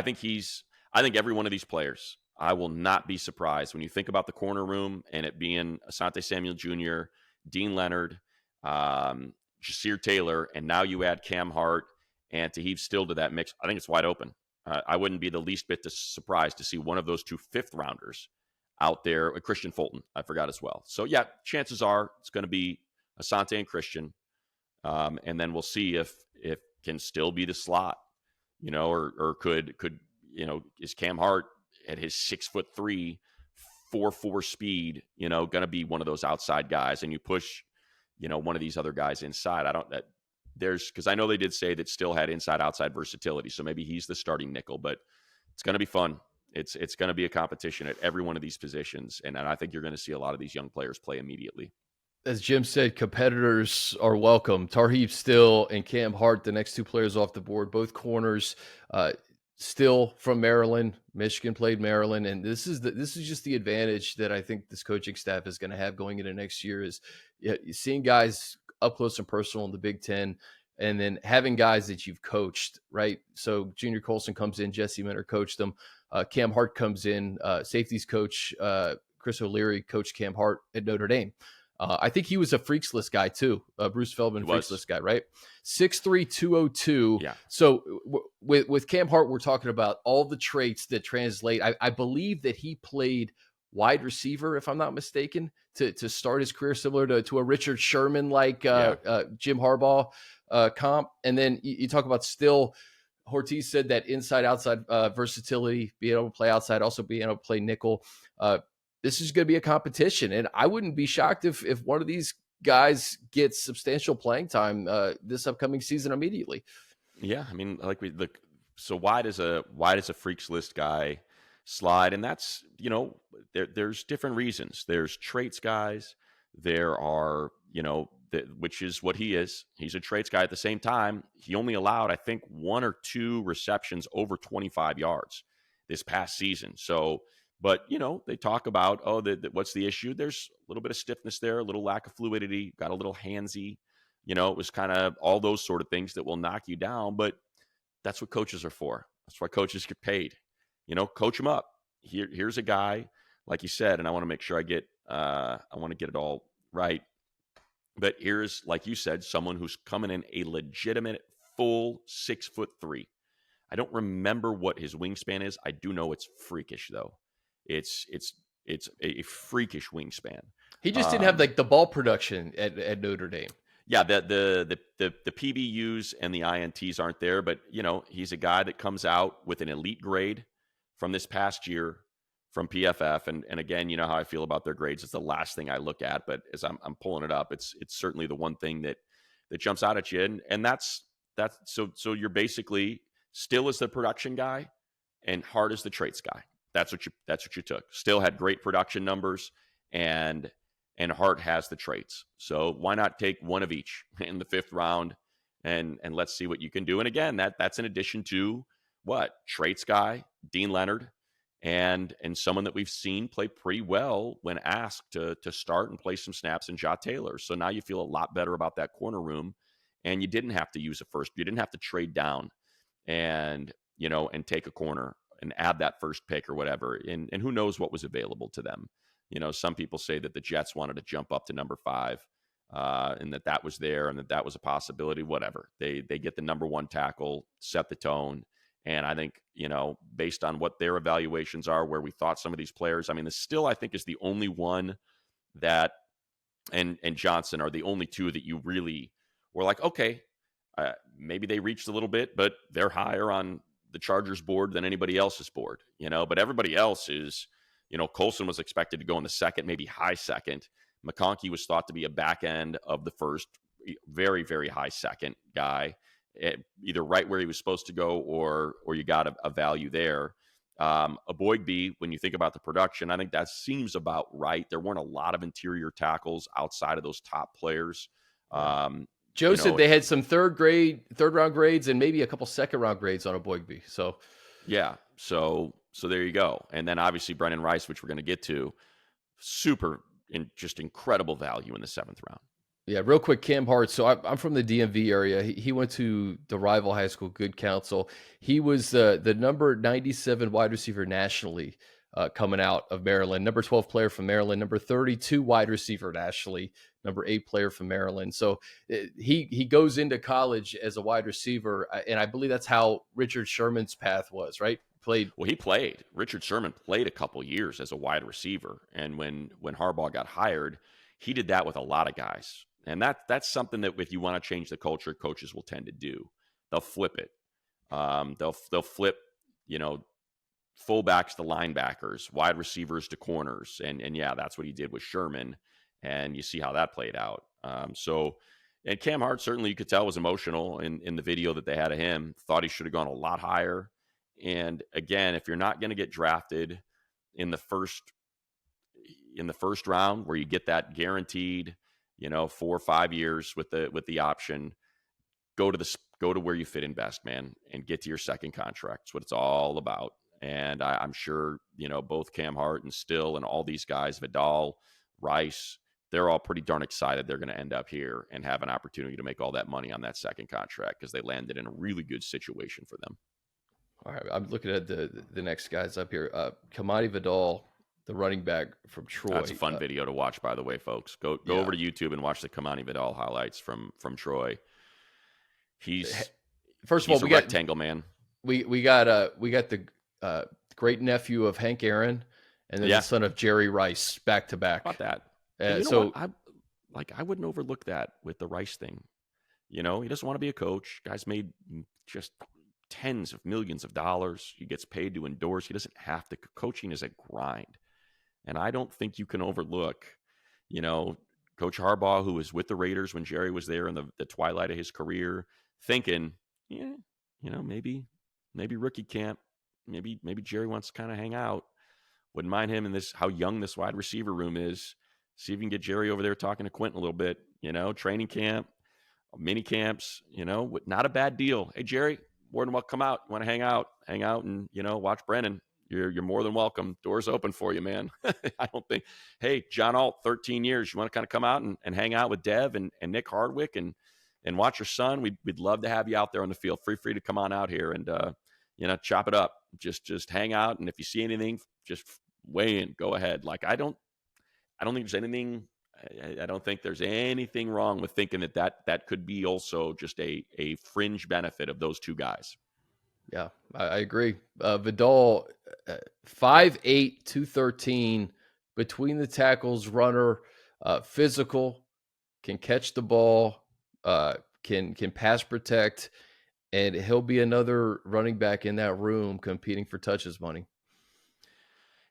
[SPEAKER 3] think every one of these players, I will not be surprised when you think about the corner room and it being Asante Samuel Jr., Dean Leonard, Jasir Taylor, and now you add Cam Hart and Taheeb Still to that mix. I think it's wide open. I wouldn't be the least bit surprised to see one of those 2 fifth-rounders out there. Christian Fulton, I forgot as well. So, yeah, chances are it's going to be Asante and Christian. And then we'll see if can still be the slot, or could is Cam Hart at his 6'3", 4.4 speed, going to be one of those outside guys, and you push, one of these other guys inside. Because I know they did say that Still had inside-outside versatility, so maybe he's the starting nickel, but it's going to be fun. It's going to be a competition at every one of these positions, and I think you're going to see a lot of these young players play immediately.
[SPEAKER 2] As Jim said, competitors are welcome. Taheeb Still and Cam Hart, the next 2 players off the board, both corners. Still from Maryland. Michigan played Maryland, and this is just the advantage that I think this coaching staff is going to have going into next year is seeing guys up close and personal in the Big Ten, and then having guys that you've coached, right? So Junior Coulson comes in, Jesse Minter coached them. Cam Hart comes in, safeties coach Chris O'Leary coached Cam Hart at Notre Dame. I think he was a freaks list guy too. Bruce Feldman, freaks list guy, right? 6'3", 202.
[SPEAKER 3] Yeah.
[SPEAKER 2] So with Cam Hart, we're talking about all the traits that translate. I believe that he played wide receiver, if I'm not mistaken, to start his career, similar to a Richard Sherman like Jim Harbaugh comp. And then you talk about Still. Ortiz said that inside-outside versatility, being able to play outside, also being able to play nickel. This is going to be a competition, and I wouldn't be shocked if one of these guys gets substantial playing time this upcoming season immediately.
[SPEAKER 3] Yeah, I mean, so why does a freaks list guy slide? And that's, there's different reasons. There's traits guys. There are, which is what he is. He's a traits guy. At the same time, he only allowed, I think, 1 or 2 receptions over 25 yards this past season. So, but, they talk about, what's the issue? There's a little bit of stiffness there, a little lack of fluidity, got a little handsy. It was kind of all those sort of things that will knock you down. But that's what coaches are for. That's why coaches get paid. Coach them up. Here's a guy, like you said, and I want to make sure I get it all right. But here's, like you said, someone who's coming in a legitimate full 6'3". I don't remember what his wingspan is. I do know it's freakish though. It's a freakish wingspan.
[SPEAKER 2] He just didn't have the ball production at Notre Dame.
[SPEAKER 3] Yeah, the PBUs and the INTs aren't there, but he's a guy that comes out with an elite grade from this past year from PFF, and again, you know how I feel about their grades. It's the last thing I look at, but as I'm pulling it up, it's certainly the one thing that jumps out at you, and that's so you're basically Still as the production guy, and Hart as the traits guy. That's what you took. Still had great production numbers, and Hart has the traits. So why not take one of each in the 5th round, and let's see what you can do. And again, that's in addition to what traits guy, Dean Leonard, and someone that we've seen play pretty well when asked to start and play some snaps in Ja Taylor. So now you feel a lot better about that corner room, and you didn't have to use a first. You didn't have to trade down and take a corner and add that first pick or whatever. And who knows what was available to them. Some people say that the Jets wanted to jump up to number 5 and that was there and that was a possibility, whatever. They get the number 1 tackle, set the tone, And I think, based on what their evaluations are, where we thought some of these players, this still, I think, is the only one that, and Johnson are the only two that you really were like, okay, maybe they reached a little bit, but they're higher on the Chargers board than anybody else's board, but everybody else is, Coulson was expected to go in the second, maybe high second. McConkey was thought to be a back end of the first, very, very high second guy, either right where he was supposed to go or you got a value there. Aboigbe, when you think about the production, I think that seems about right. There weren't a lot of interior tackles outside of those top players.
[SPEAKER 2] Joe said they had some third round grades and maybe a couple second round grades on Aboigbe. So
[SPEAKER 3] yeah, so there you go. And then obviously Brennan Rice, which we're going to get to, just incredible value in the 7th round.
[SPEAKER 2] Yeah, real quick, Cam Hart. So I'm from the DMV area. He went to the rival high school, Good Counsel. He was the number 97 wide receiver nationally coming out of Maryland, number 12 player from Maryland, number 32 wide receiver nationally, number 8 player from Maryland. So he goes into college as a wide receiver, and I believe that's how Richard Sherman's path was, right?
[SPEAKER 3] Richard Sherman played a couple years as a wide receiver, and when Harbaugh got hired, he did that with a lot of guys. And that's something that if you want to change the culture, coaches will tend to do. They'll flip it. They'll flip, fullbacks to linebackers, wide receivers to corners. And yeah, that's what he did with Sherman. And you see how that played out. And Cam Hart, certainly you could tell, was emotional in the video that they had of him. Thought he should have gone a lot higher. And again, if you're not going to get drafted in the first round, where you get that guaranteed, 4 or 5 years with the option, go to where you fit in best, man, and get to your second contract. It's what it's all about. And I'm sure, both Cam Hart and Still and all these guys, Vidal, Rice, they're all pretty darn excited they're going to end up here and have an opportunity to make all that money on that second contract because they landed in a really good situation for them.
[SPEAKER 2] All right, I'm looking at the next guys up here. Kamani Vidal, the running back from Troy.
[SPEAKER 3] That's a fun video to watch, by the way, folks. Go over to YouTube and watch the Kamani Vidal highlights from Troy. He's
[SPEAKER 2] first of all,
[SPEAKER 3] we got rectangle man.
[SPEAKER 2] We got the great nephew of Hank Aaron, and then the son of Jerry Rice, back to back.
[SPEAKER 3] How about that? I wouldn't overlook that with the Rice thing. He doesn't want to be a coach. Guy's made just tens of millions of dollars. He gets paid to endorse. He doesn't have to. Coaching is a grind. And I don't think you can overlook, Coach Harbaugh, who was with the Raiders when Jerry was there in the twilight of his career, thinking, maybe rookie camp, maybe Jerry wants to kind of hang out. Wouldn't mind him in how young this wide receiver room is. See if you can get Jerry over there talking to Quentin a little bit, training camp, mini camps, not a bad deal. Hey, Jerry, more than welcome. Come out. You want to hang out and, watch Brennan. You're more than welcome. Doors open for you, man. I don't think, hey, John Alt, 13 years. You want to kind of come out and hang out with Dev and Nick Hardwick and watch your son? We'd love to have you out there on the field. Free to come on out here and, chop it up. Just hang out. And if you see anything, just weigh in. Go ahead. I don't think there's anything wrong with thinking that could be also just a fringe benefit of those two guys.
[SPEAKER 2] Yeah, I agree. Vidal, 5'8", 213, between the tackles, runner, physical, can catch the ball, can pass protect, and he'll be another running back in that room competing for touches money.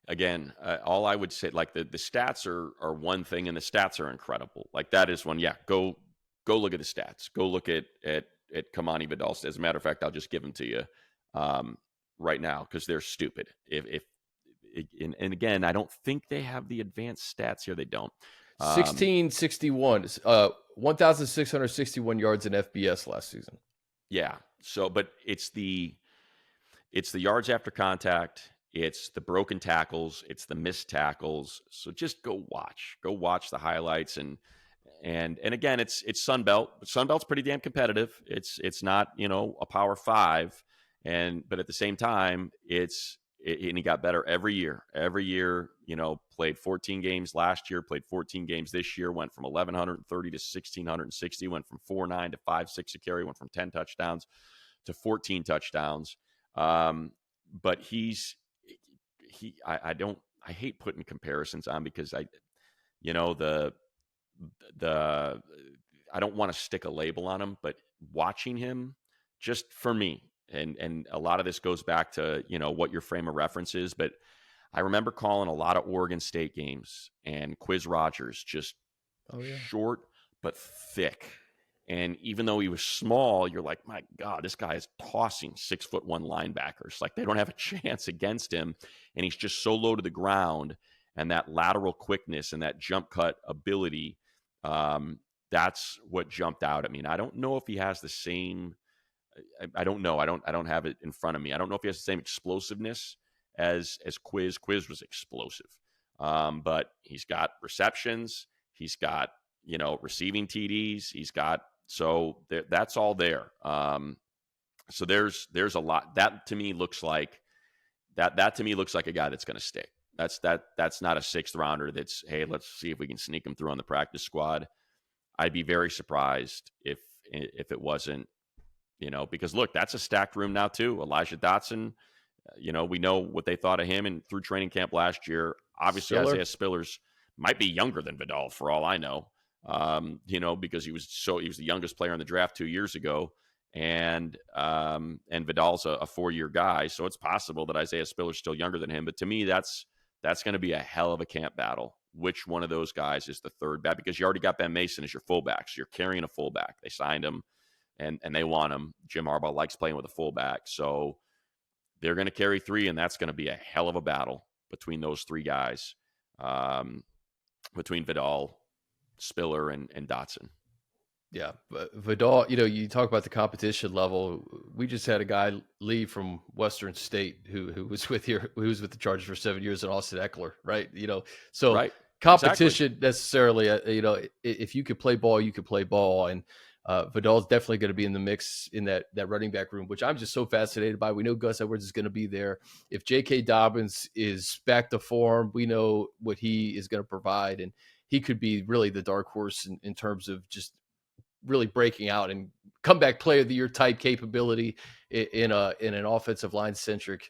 [SPEAKER 3] Again, all I would say, the stats are one thing, and the stats are incredible. That is one. Yeah, go look at the stats. Go look at Kamani Vidal. As a matter of fact, I'll just give them to you right now because they're stupid. And again, I don't think they have the advanced stats here. They don't.
[SPEAKER 2] 1661, 1,661 yards in FBS last season.
[SPEAKER 3] Yeah. So, but it's the yards after contact. It's the broken tackles. It's the missed tackles. So just go watch the highlights. And again, it's Sun Belt. Sun Belt's pretty damn competitive. It's not, a Power 5. But at the same time, and he got better every year. Every year, played 14 games last year, played 14 games this year, went from 1,130 to 1,660, went from 4.9 to 5.6 a carry, went from 10 touchdowns to 14 touchdowns. But I hate putting comparisons on because I don't want to stick a label on him, but watching him just for me, and a lot of this goes back to, what your frame of reference is, but I remember calling a lot of Oregon State games and Quiz Rogers, just short but thick. And even though he was small, you're like, my God, this guy is tossing 6'1" linebackers. Like, they don't have a chance against him. And he's just so low to the ground, and that lateral quickness and that jump cut ability, that's what jumped out at me. And I don't know if he has the same, I don't know. I don't have it in front of me. I don't know if he has the same explosiveness as Quiz. Quiz was explosive. But he's got receptions. He's got, receiving TDs. He's got, that's all there. So there's a lot. That to me looks like a guy that's going to stay. That's not a sixth rounder that's, hey, let's see if we can sneak him through on the practice squad. I'd be very surprised if it wasn't, because look, that's a stacked room now too. Elijah Dotson, we know what they thought of him and through training camp last year. Obviously, Isaiah Spillers might be younger than Vidal for all I know, because he was the youngest player in the draft 2 years ago. And Vidal's a 4-year guy. So it's possible that Isaiah Spiller's still younger than him. But to me, that's going to be a hell of a camp battle. Which one of those guys is the third back? Because you already got Ben Mason as your fullback. So you're carrying a fullback. They signed him and they want him. Jim Harbaugh likes playing with a fullback. So they're going to carry 3, and that's going to be a hell of a battle between those 3 guys, between Vidal, Spiller, and Dotson.
[SPEAKER 2] Yeah, but Vidal, you talk about the competition level. We just had a guy leave from Western State who was with the Chargers for 7 years, and Austin Eckler, right? So competition necessarily, if you could play ball, you could play ball, and Vidal's definitely going to be in the mix in that running back room, which I'm just so fascinated by. We know Gus Edwards is going to be there. If J.K. Dobbins is back to form, we know what he is going to provide, and he could be really the dark horse in terms of just really breaking out and comeback player of the year type capability in an offensive line centric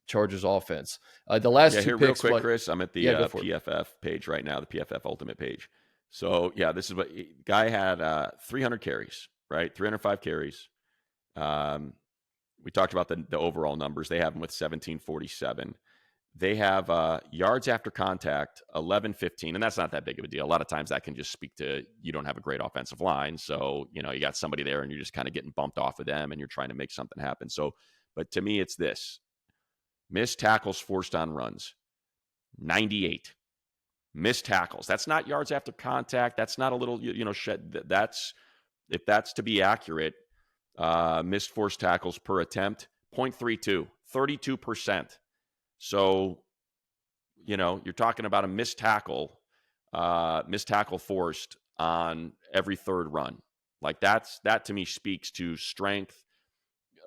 [SPEAKER 2] Chargers offense. The last 2
[SPEAKER 3] here,
[SPEAKER 2] picks,
[SPEAKER 3] real quick, Chris, I'm at the PFF page right now, the PFF Ultimate page. So this is what guy had 300 carries, right? 305 carries. We talked about the overall numbers. They have him with 1747. They have yards after contact, 1115, and that's not that big of a deal. A lot of times that can just speak to you don't have a great offensive line. So, you got somebody there and you're just kind of getting bumped off of them and you're trying to make something happen. So, but to me, it's this. Missed tackles forced on runs, 98. Missed tackles. That's not yards after contact. That's not a little, shed. That's, if that's to be accurate, missed forced tackles per attempt, 0.32, 32%. So, you're talking about a missed tackle forced on every third run. Like that to me speaks to strength,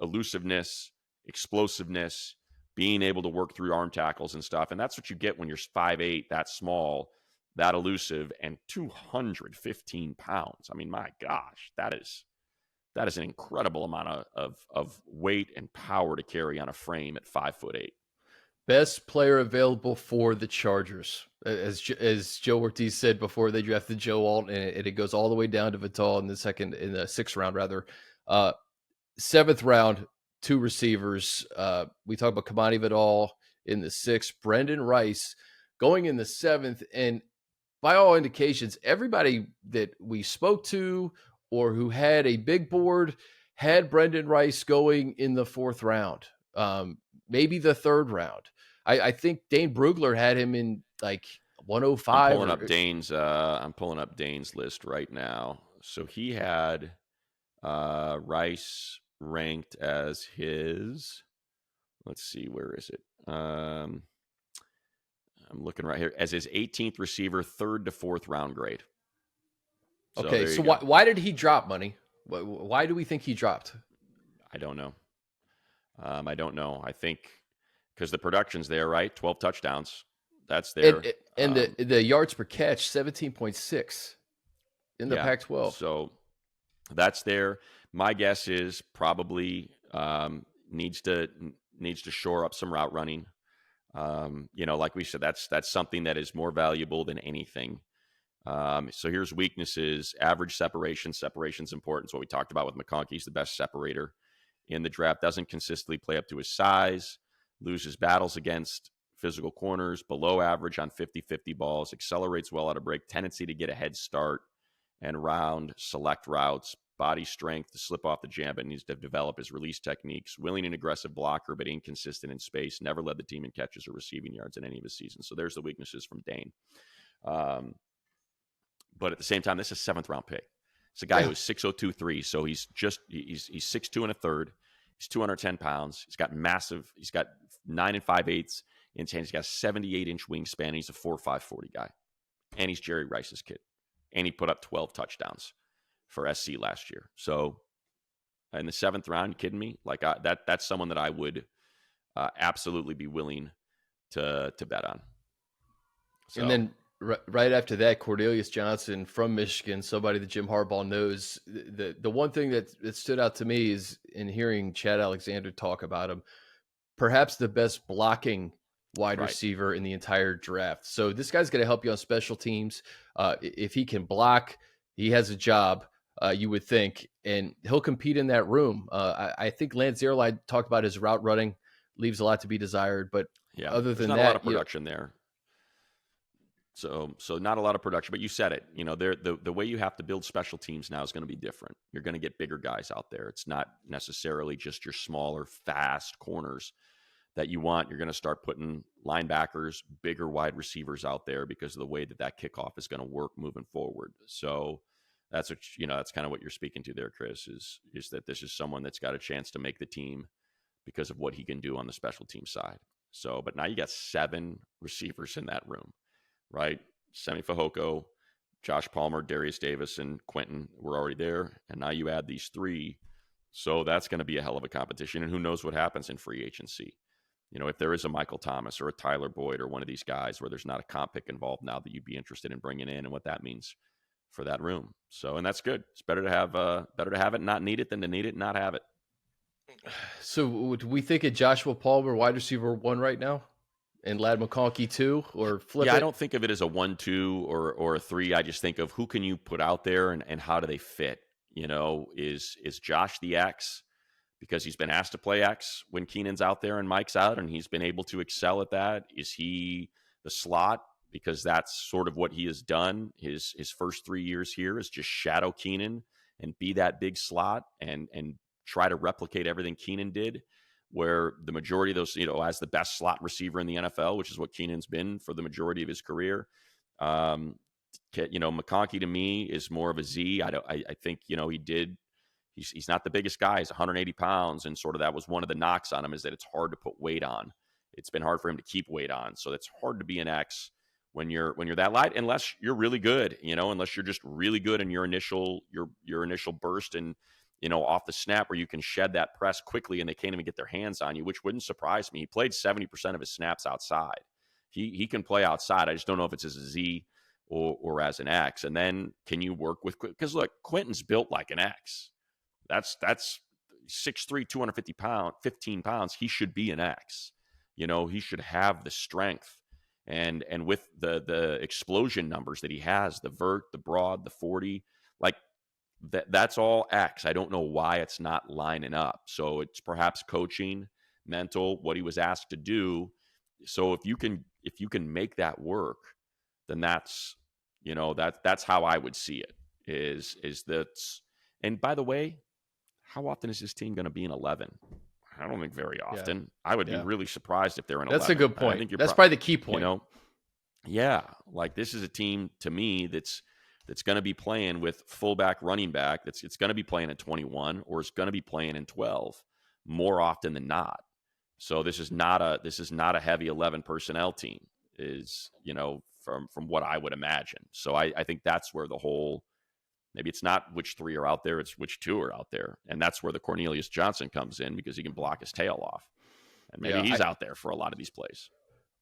[SPEAKER 3] elusiveness, explosiveness, being able to work through arm tackles and stuff. And that's what you get when you're 5'8", that small, that elusive, and 215 pounds. I mean, my gosh, that is an incredible amount of weight and power to carry on a frame at 5'8".
[SPEAKER 2] Best player available for the Chargers, as Joe Ortiz said before they drafted Joe Alt, and it goes all the way down to Vidal in the 6th round rather. 7th round, 2 receivers. We talk about Kamani Vidal in the 6th, Brendan Rice going in the 7th, and by all indications, everybody that we spoke to or who had a big board had Brendan Rice going in the 4th round. Maybe the 3rd round. I think Dane Brugler had him in like 105.
[SPEAKER 3] I'm pulling up Dane's list right now. So he had Rice ranked as his, let's see, where is it? I'm looking right here, as his 18th receiver, 3rd to 4th round grade.
[SPEAKER 2] So why did he drop, Money? Why do we think he dropped?
[SPEAKER 3] I don't know. I think because the production's there, right? 12 touchdowns. That's there.
[SPEAKER 2] And the yards per catch, 17.6 in the Pac-12.
[SPEAKER 3] So that's there. My guess is probably, needs to shore up some route running. Like we said, that's something that is more valuable than anything. So here's weaknesses: average separation. Separation's important. It's what we talked about with McConkey. He's the best separator in the draft. Doesn't consistently play up to his size. Loses battles against physical corners. Below average on 50-50 balls. Accelerates well out of break. Tendency to get a head start and round select routes. Body strength to slip off the jam, but needs to develop his release techniques. Willing and aggressive blocker, but inconsistent in space. Never led the team in catches or receiving yards in any of his seasons. So there's the weaknesses from Dane. But at the same time, this is a 7th round pick. It's a guy who's 6'0", so he's 6'2 and a third. He's 210 pounds. He's got 9 5/8 inch hands. He's got a 78-inch wingspan. He's a 4.5 40 guy. And he's Jerry Rice's kid. And he put up 12 touchdowns for SC last year. So in the 7th round, you kidding me? Like that's someone that I would absolutely be willing to bet on. So.
[SPEAKER 2] And then right after that, Cornelius Johnson from Michigan, somebody that Jim Harbaugh knows. The one thing that stood out to me is in hearing Chad Alexander talk about him, perhaps the best blocking wide receiver in the entire draft. So this guy's going to help you on special teams. If he can block, he has a job, you would think, and he'll compete in that room. I think Lance Zierlein talked about his route running, leaves a lot to be desired, but other than
[SPEAKER 3] not
[SPEAKER 2] that,
[SPEAKER 3] a lot of production there. So not a lot of production, but you said it. The way you have to build special teams now is going to be different. You're going to get bigger guys out there. It's not necessarily just your smaller, fast corners that you want. You're going to start putting linebackers, bigger wide receivers out there because of the way that kickoff is going to work moving forward. So that's what that's kind of what you're speaking to there, Chris. Is that this is someone that's got a chance to make the team because of what he can do on the special team side. So, but now you got 7 receivers in that room. Right? Semi Fehoko, Josh Palmer, Darius Davis, and Quentin were already there. And now you add these 3. So that's going to be a hell of a competition. And who knows what happens in free agency. If there is a Michael Thomas or a Tyler Boyd or one of these guys where there's not a comp pick involved now that you'd be interested in bringing in and what that means for that room. So, and that's good. It's better to have it and not need it than to need it and not have it.
[SPEAKER 2] So do we think of Joshua Palmer, wide receiver 1 right now? And Ladd McConkey 2, or flip it?
[SPEAKER 3] I don't think of it as a 1, 2, or a 3. I just think of who can you put out there and how do they fit? Is Josh the X because he's been asked to play X when Keenan's out there and Mike's out and he's been able to excel at that? Is he the slot because that's sort of what he has done his first 3 years here is just shadow Keenan and be that big slot and try to replicate everything Keenan did? Where the majority of those, as the best slot receiver in the NFL, which is what Keenan's been for the majority of his career. McConkey to me is more of a Z. I think, he's not the biggest guy. He's 180 pounds. And sort of that was one of the knocks on him is that it's hard to put weight on. It's been hard for him to keep weight on. So it's hard to be an X when you're that light, unless you're really good, unless you're just really good in your initial burst and, off the snap where you can shed that press quickly and they can't even get their hands on you, which wouldn't surprise me. He played 70% of his snaps outside. He can play outside. I just don't know if it's as a Z or as an X. And then can you work with – because, look, Quentin's built like an X. That's 6'3", 250 pounds, 15 pounds. He should be an X. He should have the strength. And with the explosion numbers that he has, the vert, the broad, the 40, like – that's all X. I don't know why it's not lining up. So it's perhaps coaching, mental, what he was asked to do. So if you can make that work, then that's how I would see it. Is that? And by the way, how often is this team going to be in 11? I don't think very often. Yeah. I would be really surprised if they're in 11.
[SPEAKER 2] That's a good point. I think that's probably the key point.
[SPEAKER 3] Like this is a team to me that's going to be playing with fullback, running back. It's going to be playing in 21 or it's going to be playing in 12 more often than not. So this is not a heavy 11 personnel team from what I would imagine. So I think that's where the whole, maybe it's not which 3 are out there, it's which 2 are out there. And that's where the Cornelius Johnson comes in because he can block his tail off. And maybe he's out there for a lot of these plays.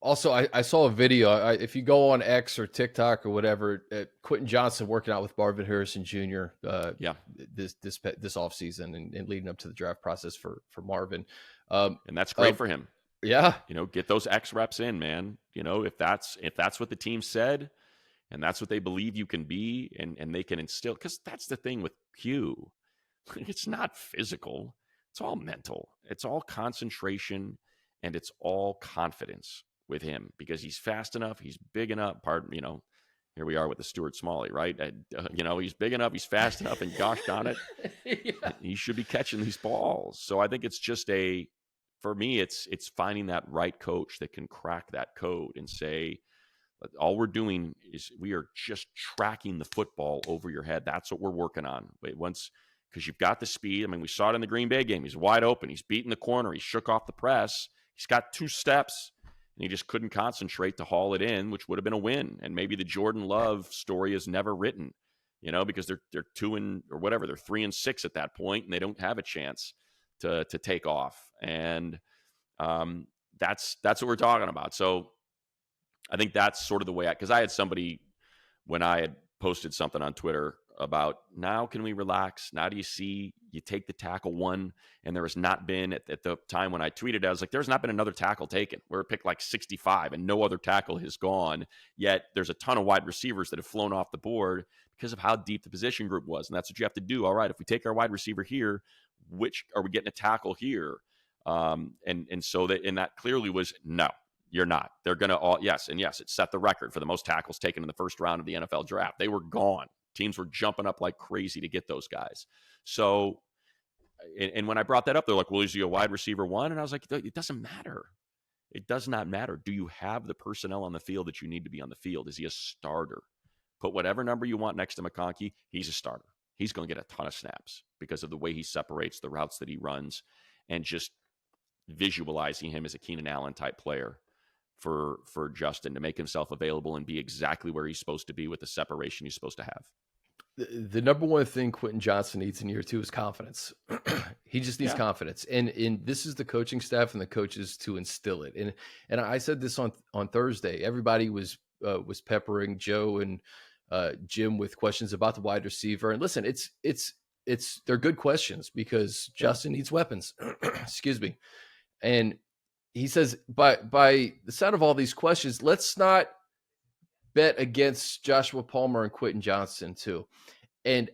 [SPEAKER 2] Also, I saw a video. If you go on X or TikTok or whatever, Quentin Johnson working out with Marvin Harrison Jr. This offseason and leading up to the draft process for Marvin.
[SPEAKER 3] And that's great for him.
[SPEAKER 2] Yeah.
[SPEAKER 3] Get those X reps in, man. If that's what the team said and that's what they believe you can be and they can instill, because that's the thing with Q. It's not physical. It's all mental. It's all concentration and it's all confidence with him because he's fast enough. He's big enough. Here we are with the Stuart Smalley, right? He's big enough. He's fast enough. And gosh darn it, he should be catching these balls. So I think it's just for me, it's finding that right coach that can crack that code and say, all we're doing is we are just tracking the football over your head. That's what we're working on. Because you've got the speed. I mean, we saw it in the Green Bay game. He's wide open. He's beating the corner. He shook off the press. He's got 2 steps, and he just couldn't concentrate to haul it in, which would have been a win. And maybe the Jordan Love story is never written, because they're 3-6 at that point, and they don't have a chance to take off. And that's what we're talking about. So I think that's sort of the way because I had somebody when I had posted something on Twitter about now can we relax? Now do you see you take the tackle one and there has not been at the time when I tweeted, I was like, there's not been another tackle taken. We're picked like 65 and no other tackle has gone. Yet there's a ton of wide receivers that have flown off the board because of how deep the position group was. And that's what you have to do. All right, if we take our wide receiver here, which are we getting a tackle here? So that clearly was no. You're not. They're going to yes. It set the record for the most tackles taken in the first round of the NFL draft. They were gone. Teams were jumping up like crazy to get those guys. So, and when I brought that up, they're like, well, is he a wide receiver one? And I was like, it doesn't matter. It does not matter. Do you have the personnel on the field that you need to be on the field? Is he a starter? Put whatever number you want next to McConkey. He's a starter. He's going to get a ton of snaps because of the way he separates, the routes that he runs, and just visualizing him as a Keenan Allen type player for Justin to make himself available and be exactly where he's supposed to be with the separation he's supposed to have.
[SPEAKER 2] The number one thing Quentin Johnson needs in year 2 is confidence. He just needs confidence. And this is the coaching staff and the coaches to instill it. And I said this on Thursday. Everybody was peppering Joe and Jim with questions about the wide receiver. And listen, they're good questions because Justin needs weapons. Excuse me. And he says, by the sound of all these questions, let's not bet against Joshua Palmer and Quentin Johnson too. And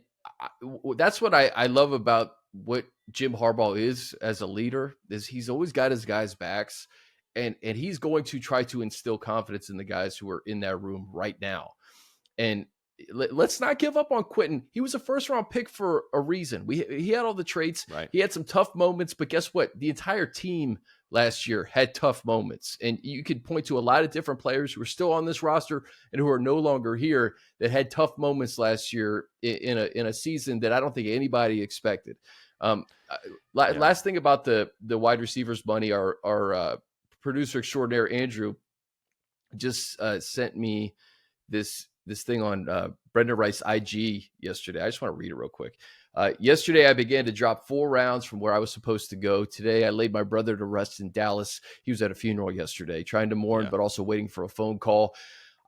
[SPEAKER 2] that's what I love about what Jim Harbaugh is as a leader, is he's always got his guys' backs, and he's going to try to instill confidence in the guys who are in that room right now. And let's not give up on Quentin. He was a first-round pick for a reason. He had all the traits.
[SPEAKER 3] Right.
[SPEAKER 2] He had some tough moments, but guess what? The entire team last year had tough moments. And you could point to a lot of different players who are still on this roster and who are no longer here that had tough moments last year in a season that I don't think anybody expected. Last thing about the wide receivers money, our producer extraordinaire, Andrew, just sent me this thing on Brendan Rice IG yesterday. I just want to read it real quick. Yesterday, I began to drop 4 rounds from where I was supposed to go. Today, I laid my brother to rest in Dallas. He was at a funeral yesterday, trying to mourn, but also waiting for a phone call.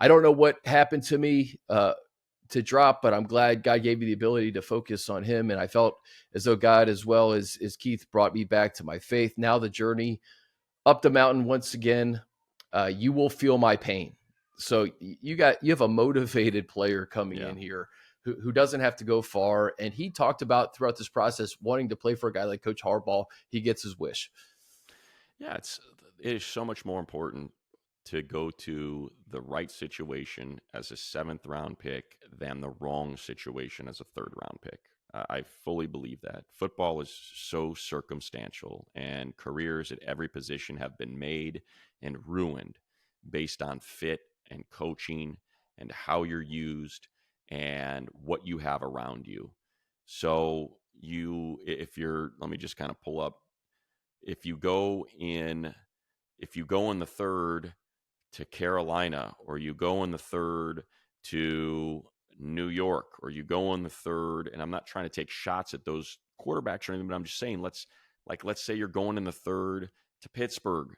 [SPEAKER 2] I don't know what happened to me to drop, but I'm glad God gave me the ability to focus on him. And I felt as though God, as well as Keith, brought me back to my faith. Now the journey up the mountain once again, you will feel my pain. So you have a motivated player coming in here who doesn't have to go far. And he talked about throughout this process wanting to play for a guy like Coach Harbaugh. He gets his wish. Yeah,
[SPEAKER 3] it is so much more important to go to the right situation as a 7th round pick than the wrong situation as a 3rd round pick. I fully believe that. Football is so circumstantial, and careers at every position have been made and ruined based on fit and coaching and how you're used and what you have around you. So let me just kind of pull up, if you go in the 3rd to Carolina, or you go in the 3rd to New York, or you go in the 3rd, and I'm not trying to take shots at those quarterbacks or anything, but I'm just saying, let's say you're going in the 3rd to Pittsburgh,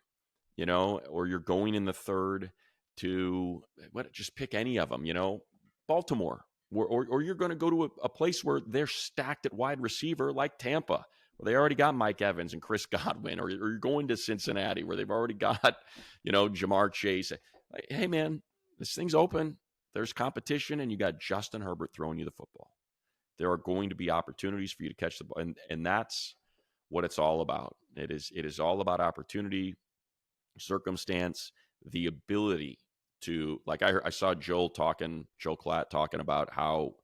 [SPEAKER 3] or you're going in the third to just pick any of them, Baltimore, or you're going to go to a place where they're stacked at wide receiver like Tampa, where they already got Mike Evans and Chris Godwin, or you're going to Cincinnati where they've already got, Jamar Chase. Like, hey, man, this thing's open. There's competition, and you got Justin Herbert throwing you the football. There are going to be opportunities for you to catch the ball, and that's what it's all about. It is all about opportunity, circumstance, the ability to, like I saw Joel Klatt talking about how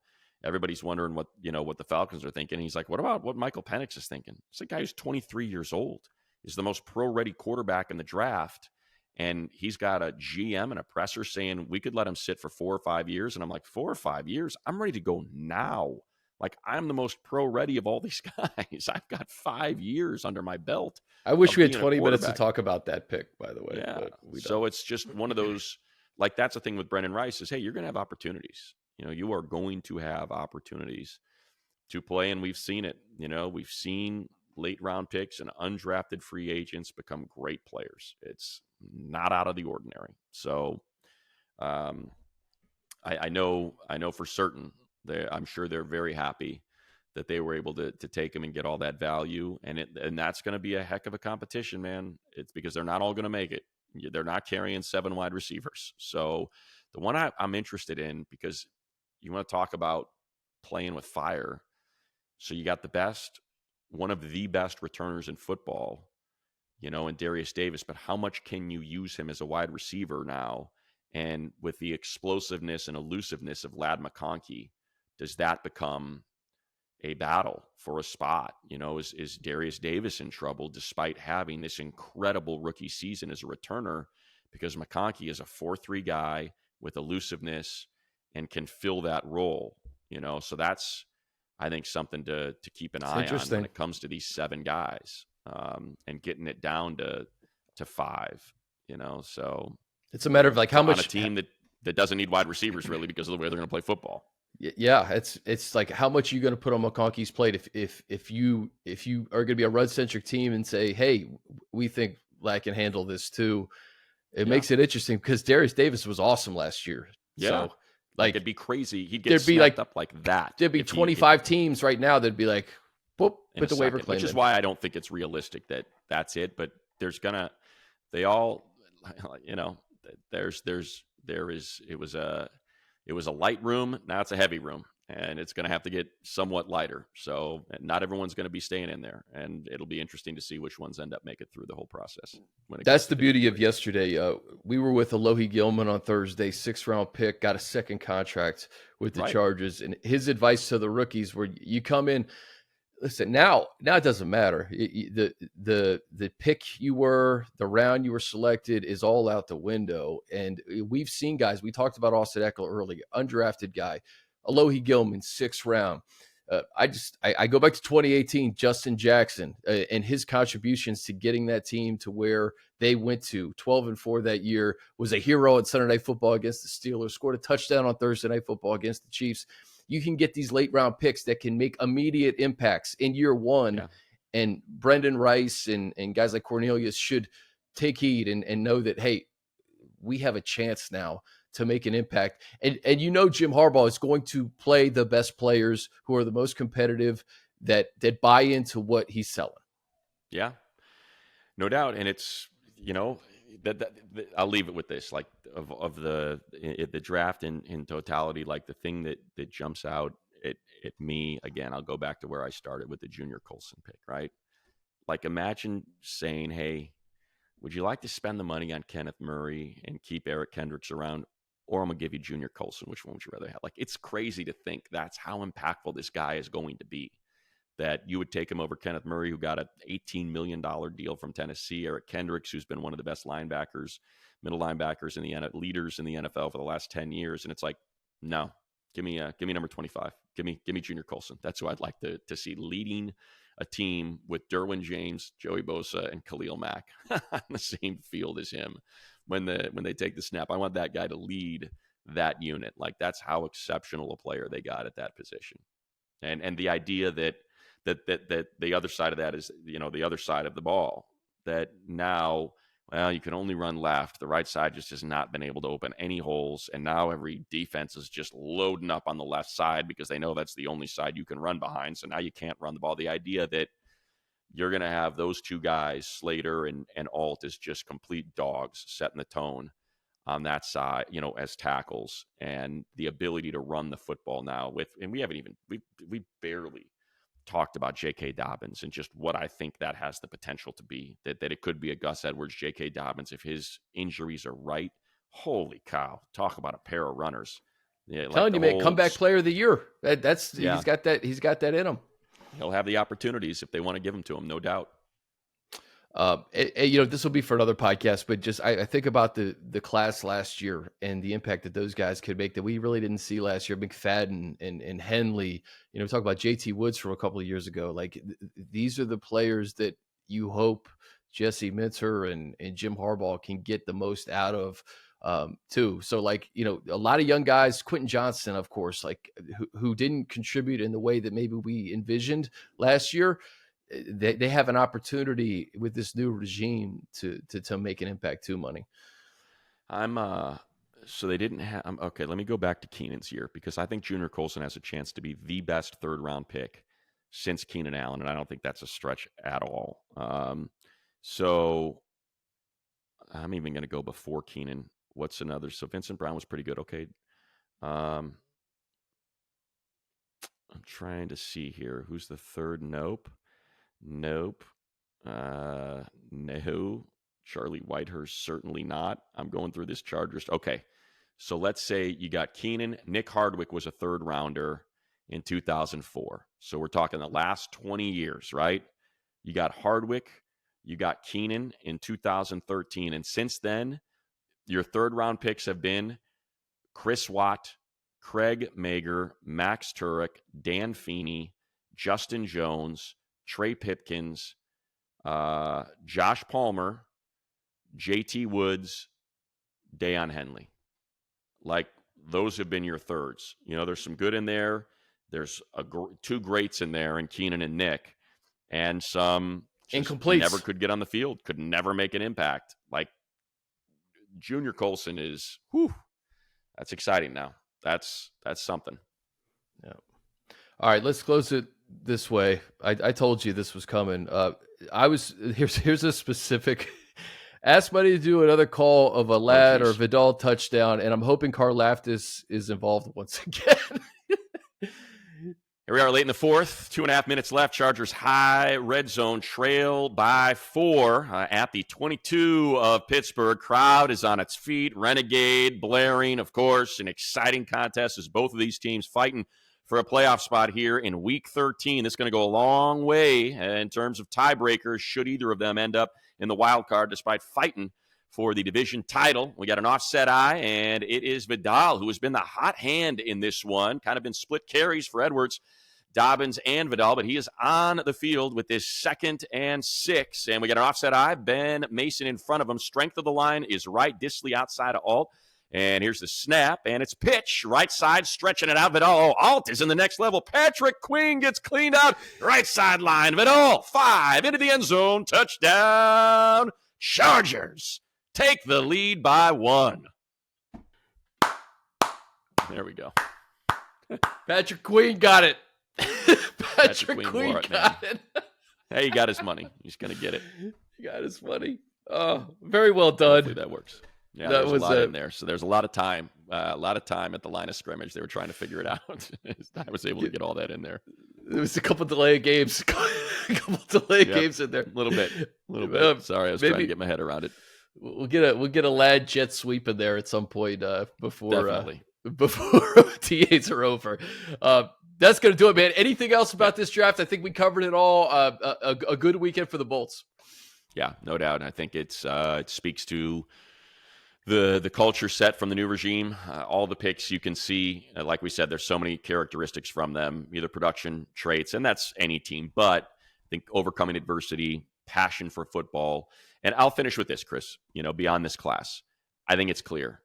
[SPEAKER 3] everybody's wondering what the Falcons are thinking. He's like, what about what Michael Penix is thinking? It's a guy who's 23 years old, is the most pro-ready quarterback in the draft, and he's got a GM and a presser saying we could let him sit for 4 or 5 years. And I'm like, 4 or 5 years? I'm ready to go now. Like, I'm the most pro-ready of all these guys. I've got 5 years under my belt.
[SPEAKER 2] I wish we had 20 minutes to talk about that pick, by the way.
[SPEAKER 3] Yeah. So it's just one of those, like, that's the thing with Brendan Rice is, hey, you're going to have opportunities. You are going to have opportunities to play, and we've seen it. We've seen late round picks and undrafted free agents become great players. It's not out of the ordinary. So I know for certain I'm sure they're very happy that they were able to take him and get all that value. And that's going to be a heck of a competition, man. It's because they're not all going to make it. They're not carrying 7 wide receivers. So the one I'm interested in, because you want to talk about playing with fire. So you got one of the best returners in football, in Darius Davis, but how much can you use him as a wide receiver now? And with the explosiveness and elusiveness of Ladd McConkey, does that become a battle for a spot? Is Darius Davis in trouble despite having this incredible rookie season as a returner? Because McConkey is a 4-3 guy with elusiveness and can fill that role, So that's, I think, something to keep an eye on when it comes to these 7 guys, and getting it down to 5, So
[SPEAKER 2] it's a matter of like how much
[SPEAKER 3] on a team that doesn't need wide receivers really because of the way they're going to play football.
[SPEAKER 2] Yeah, it's like how much are you going to put on McConkey's plate if you are going to be a run-centric team and say, hey, we think Ladd can handle this too. It makes it interesting because Darius Davis was awesome last year.
[SPEAKER 3] Yeah.
[SPEAKER 2] So, like,
[SPEAKER 3] it'd be crazy. He'd get snapped up like that.
[SPEAKER 2] There'd be 25 teams right now that'd be like, whoop, put the waiver claim
[SPEAKER 3] in. Which is why I don't think it's realistic that that's it. But there's gonna, they all, it was a light room. Now it's a heavy room, and it's going to have to get somewhat lighter. So not everyone's going to be staying in there, and it'll be interesting to see which ones end up making it through the whole process.
[SPEAKER 2] That's the beauty of yesterday. We were with Alohi Gilman on Thursday, 6th-round pick, got a second contract with the Chargers, and his advice to the rookies were, you come in, listen, now it doesn't matter. The pick you were, the round you were selected is all out the window. And we've seen guys, we talked about Austin Eckler earlier, undrafted guy, Alohi Gilman, 6th round. I go back to 2018, Justin Jackson, and his contributions to getting that team to where they went to 12-4 that year, was a hero at Sunday Night Football against the Steelers, scored a touchdown on Thursday Night Football against the Chiefs. You can get these late round picks that can make immediate impacts in year one. Yeah. And Brendan Rice and guys like Cornelius should take heed and know that, hey, we have a chance now to make an impact. And Jim Harbaugh is going to play the best players who are the most competitive that buy into what he's selling.
[SPEAKER 3] Yeah, no doubt. And it's, that I'll leave it with this, like of the draft in totality, like the thing that jumps out at me, again, I'll go back to where I started with the Junior Coulson pick, right? Like, imagine saying, hey, would you like to spend the money on Kenneth Murray and keep Eric Kendricks around, or I'm going to give you Junior Coulson? Which one would you rather have? Like, it's crazy to think that's how impactful this guy is going to be, that you would take him over Kenneth Murray, who got an $18 million deal from Tennessee, Eric Kendricks, who's been one of the best linebackers, middle linebackers in the leaders in the NFL for the last 10 years. And it's like, no, give me number 25. Give me Junior Coulson. That's who I'd like to see leading a team with Derwin James, Joey Bosa, and Khalil Mack on the same field as him when they take the snap. I want that guy to lead that unit. Like, that's how exceptional a player they got at that position. And the idea that the other side of that is, the other side of the ball, that now well, you can only run left. The right side just has not been able to open any holes. And now every defense is just loading up on the left side because they know that's the only side you can run behind. So now you can't run the ball. The idea that you're going to have those two guys, Slater and Alt, as just complete dogs setting the tone on that side, as tackles, and the ability to run the football now and we haven't even, we barely talked about J.K. Dobbins and just what I think that has the potential to be, that it could be a Gus Edwards, J.K. Dobbins, if his injuries are right. Holy cow. Talk about a pair of runners. Yeah,
[SPEAKER 2] Telling you, man, comeback player of the year. He's got that in him.
[SPEAKER 3] He'll have the opportunities if they want to give them to him, no doubt.
[SPEAKER 2] This will be for another podcast, but just I think about the class last year and the impact that those guys could make that we really didn't see last year. McFadden and Henley, we talk about JT Woods from a couple of years ago. Like these are the players that you hope Jesse Minter and Jim Harbaugh can get the most out of too. So a lot of young guys, Quentin Johnston, of course, who didn't contribute in the way that maybe we envisioned last year. They have an opportunity with this new regime to make an impact too, Money.
[SPEAKER 3] So they didn't have, okay, let me go back to Keenan's year because I think Junior Coulson has a chance to be the best third round pick since Keenan Allen. And I don't think that's a stretch at all. So I'm even going to go before Keenan. What's another? So Vincent Brown was pretty good. Okay. I'm trying to see here. Who's the third? Nope. No. Charlie Whitehurst, certainly not. I'm going through this Chargers. Okay. So let's say you got Keenan. Nick Hardwick was a third rounder in 2004. So we're talking the last 20 years, right? You got Hardwick. You got Keenan in 2013. And since then, your third round picks have been Chris Watt, Craig Mager, Max Turek, Dan Feeney, Justin Jones, Trey Pipkins, Josh Palmer, JT Woods, Deion Henley. Those have been your thirds. There's some good in there. There's two greats in there, and Keenan and Nick, and some
[SPEAKER 2] incomplete.
[SPEAKER 3] Never could get on the field, could never make an impact. Junior Coulson is, that's exciting now. That's something.
[SPEAKER 2] Yeah. All right, let's close it this way. I told you this was coming. Here's a specific. Asked Buddy to do another call of a Ladd or Vidal touchdown, and I'm hoping Karlaftis is involved once again.
[SPEAKER 3] Here we are late in the fourth, 2.5 minutes left. Chargers high red zone trail by 4 at the 22 of Pittsburgh. Crowd is on its feet. Renegade blaring, of course. An exciting contest as both of these teams fighting for a playoff spot here in Week 13. This is going to go a long way in terms of tiebreakers should either of them end up in the wild card despite fighting for the division title. We got an offset eye, and it is Vidal who has been the hot hand in this one. Kind of been split carries for Edwards, Dobbins, and Vidal, but he is on the field with this 2nd and 6. And we got an offset eye. Ben Mason in front of him. Strength of the line is right. Disley outside of Alt. And here's the snap, and it's pitch. Right side, stretching it out. Vidal. Alt is in the next level. Patrick Queen gets cleaned out. Right sideline. Vidal, 5 into the end zone. Touchdown. Chargers take the lead by 1. There we go.
[SPEAKER 2] Patrick Queen got it. Patrick Queen got it.
[SPEAKER 3] Hey, he got his money. He's going to get it.
[SPEAKER 2] He got his money. Oh, very well done.
[SPEAKER 3] Hopefully that works. Yeah, there's a lot in there. So there's a lot of time. At the line of scrimmage. They were trying to figure it out. I was able to get all that in there.
[SPEAKER 2] There was a couple delay games. Games in there.
[SPEAKER 3] A little bit. Sorry, I was trying to get my head around it.
[SPEAKER 2] We'll get a Ladd jet sweep in there at some point before OTAs are over. That's going to do it, man. Anything else about this draft? I think we covered it all. A good weekend for the Bolts.
[SPEAKER 3] Yeah, no doubt. I think it speaks to the culture set from the new regime. All the picks you can see, like we said, there's so many characteristics from them, either production traits, and that's any team. But I think overcoming adversity, passion for football. And I'll finish with this, Chris. Beyond this class, I think it's clear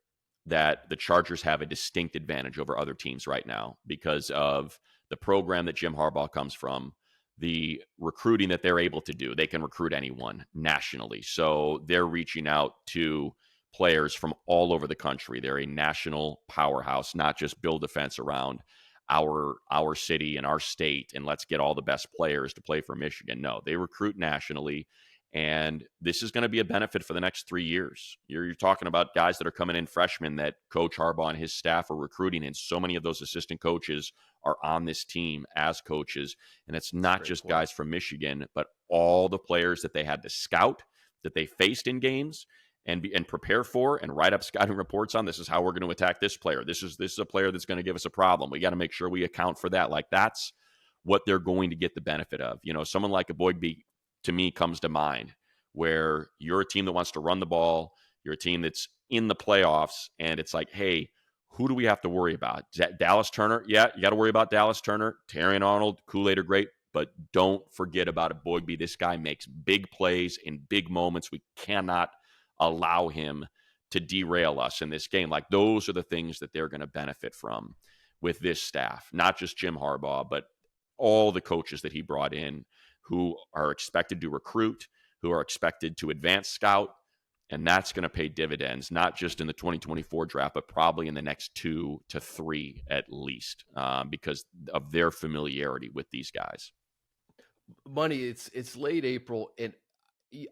[SPEAKER 3] that the Chargers have a distinct advantage over other teams right now because of the program that Jim Harbaugh comes from, the recruiting that they're able to do. They can recruit anyone nationally. So they're reaching out to players from all over the country. They're a national powerhouse, not just build a fence around our city and our state and let's get all the best players to play for Michigan. No, they recruit nationally, and this is going to be a benefit for the next 3 years. You're talking about guys that are coming in freshmen that Coach Harbaugh and his staff are recruiting, and so many of those assistant coaches are on this team as coaches. And it's not just guys from Michigan, but all the players that they had to scout, that they faced in games, and prepare for and write up scouting reports on. This is how we're going to attack this player. This is a player that's going to give us a problem. We got to make sure we account for that. Like, that's what they're going to get the benefit of. You know, someone like a Boygby, to me, comes to mind, where you're a team that wants to run the ball. You're a team that's in the playoffs, and it's like, hey, who do we have to worry about? Dallas Turner? Yeah, you got to worry about Dallas Turner. Terrion Arnold, Kool-Aid are great, but don't forget about a Boygby. This guy makes big plays in big moments. We cannot allow him to derail us in this game. Like, those are the things that they're going to benefit from with this staff, not just Jim Harbaugh, but all the coaches that he brought in who are expected to recruit, who are expected to advance scout. And that's going to pay dividends, not just in the 2024 draft, but probably in the next 2 to 3 at least, because of their familiarity with these guys.
[SPEAKER 2] Money, it's late April, and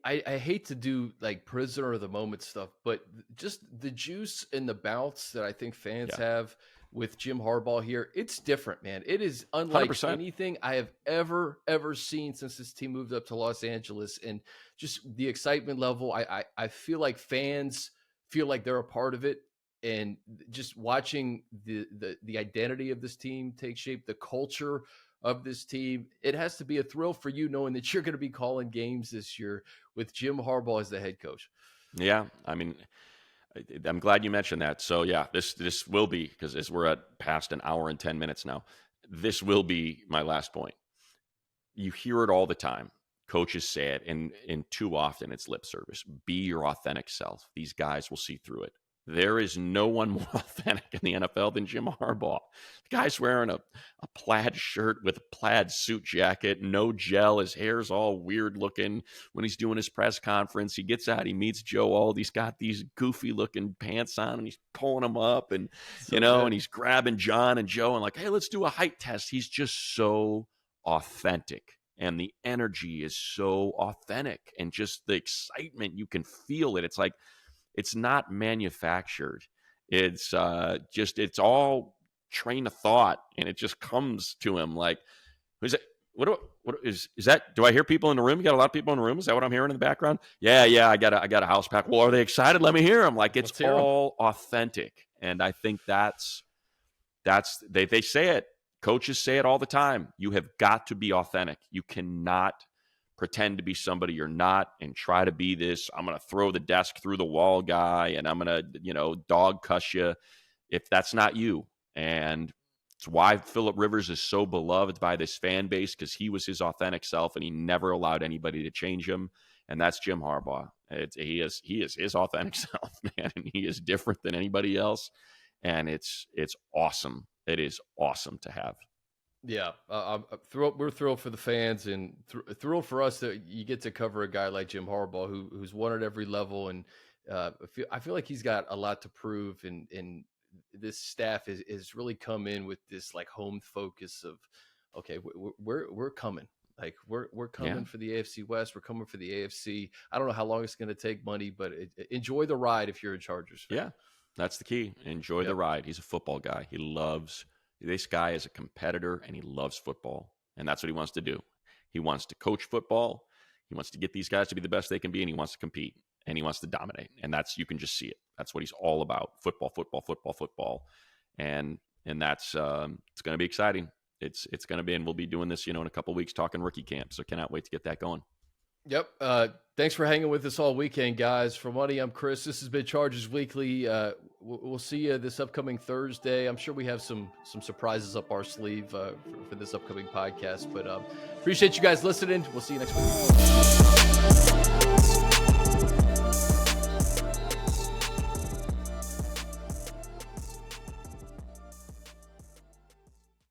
[SPEAKER 2] I hate to do like prisoner of the moment stuff, but just the juice and the bounce that I think fans have with Jim Harbaugh here, it's different, man. It is unlike
[SPEAKER 3] 100%.
[SPEAKER 2] anything I have ever seen since this team moved up to Los Angeles. And just the excitement level, I feel like fans feel like they're a part of it. And just watching the identity of this team take shape, the culture of this team, it has to be a thrill for you knowing that you're going to be calling games this year with Jim Harbaugh as the head coach.
[SPEAKER 3] Yeah, I mean, I'm glad you mentioned that. So yeah, this will be, because as we're at past an hour and 10 minutes now, this will be my last point. You hear it all the time. Coaches say it, and too often it's lip service. Be your authentic self. These guys will see through it. There is no one more authentic in the NFL than Jim Harbaugh. The guy's wearing a plaid shirt with a plaid suit jacket, no gel. His hair's all weird looking when he's doing his press conference. He gets out, he meets Joe Ald. He's got these goofy looking pants on, and he's pulling them up, and and he's grabbing John and Joe and like, hey, let's do a height test. He's just so authentic. And the energy is so authentic, and just the excitement, you can feel it. It's like, it's not manufactured. It's it's all train of thought, and it just comes to him. Like, is it? What is that? Do I hear people in the room? You got a lot of people in the room. Is that what I'm hearing in the background? Yeah. I got a house pack. Well, are they excited? Let me hear them. Like, it's all authentic, and I think that's they say it. Coaches say it all the time. You have got to be authentic. You cannot pretend to be somebody you're not and try to be this, I'm going to throw the desk through the wall guy, and I'm going to, dog cuss you, if that's not you. And it's why Phillip Rivers is so beloved by this fan base, because he was his authentic self, and he never allowed anybody to change him. And that's Jim Harbaugh. He is his authentic self, man, and he is different than anybody else. And it's awesome. It is awesome to have.
[SPEAKER 2] Yeah, we're thrilled for the fans, and thrilled for us that you get to cover a guy like Jim Harbaugh, who's won at every level, and I feel like he's got a lot to prove, and this staff is really come in with this like home focus of, okay, we're coming, like we're coming for the AFC West, we're coming for the AFC. I don't know how long it's going to take, Money, but enjoy the ride if you're a Chargers fan. Yeah,
[SPEAKER 3] that's the key. Enjoy the ride. He's a football guy. This guy is a competitor, and he loves football, and that's what he wants to do. He wants to coach football. He wants to get these guys to be the best they can be, and he wants to compete, and he wants to dominate. And you can just see it. That's what he's all about. Football. And that's, it's going to be exciting. It's going to be, and we'll be doing this, in a couple of weeks, talking rookie camp. So cannot wait to get that going.
[SPEAKER 2] Yep. Thanks for hanging with us all weekend, guys. For Money, I'm Chris. This has been Chargers Weekly. We'll see you this upcoming Thursday. I'm sure we have some surprises up our sleeve for this upcoming podcast. But appreciate you guys listening. We'll see you next week.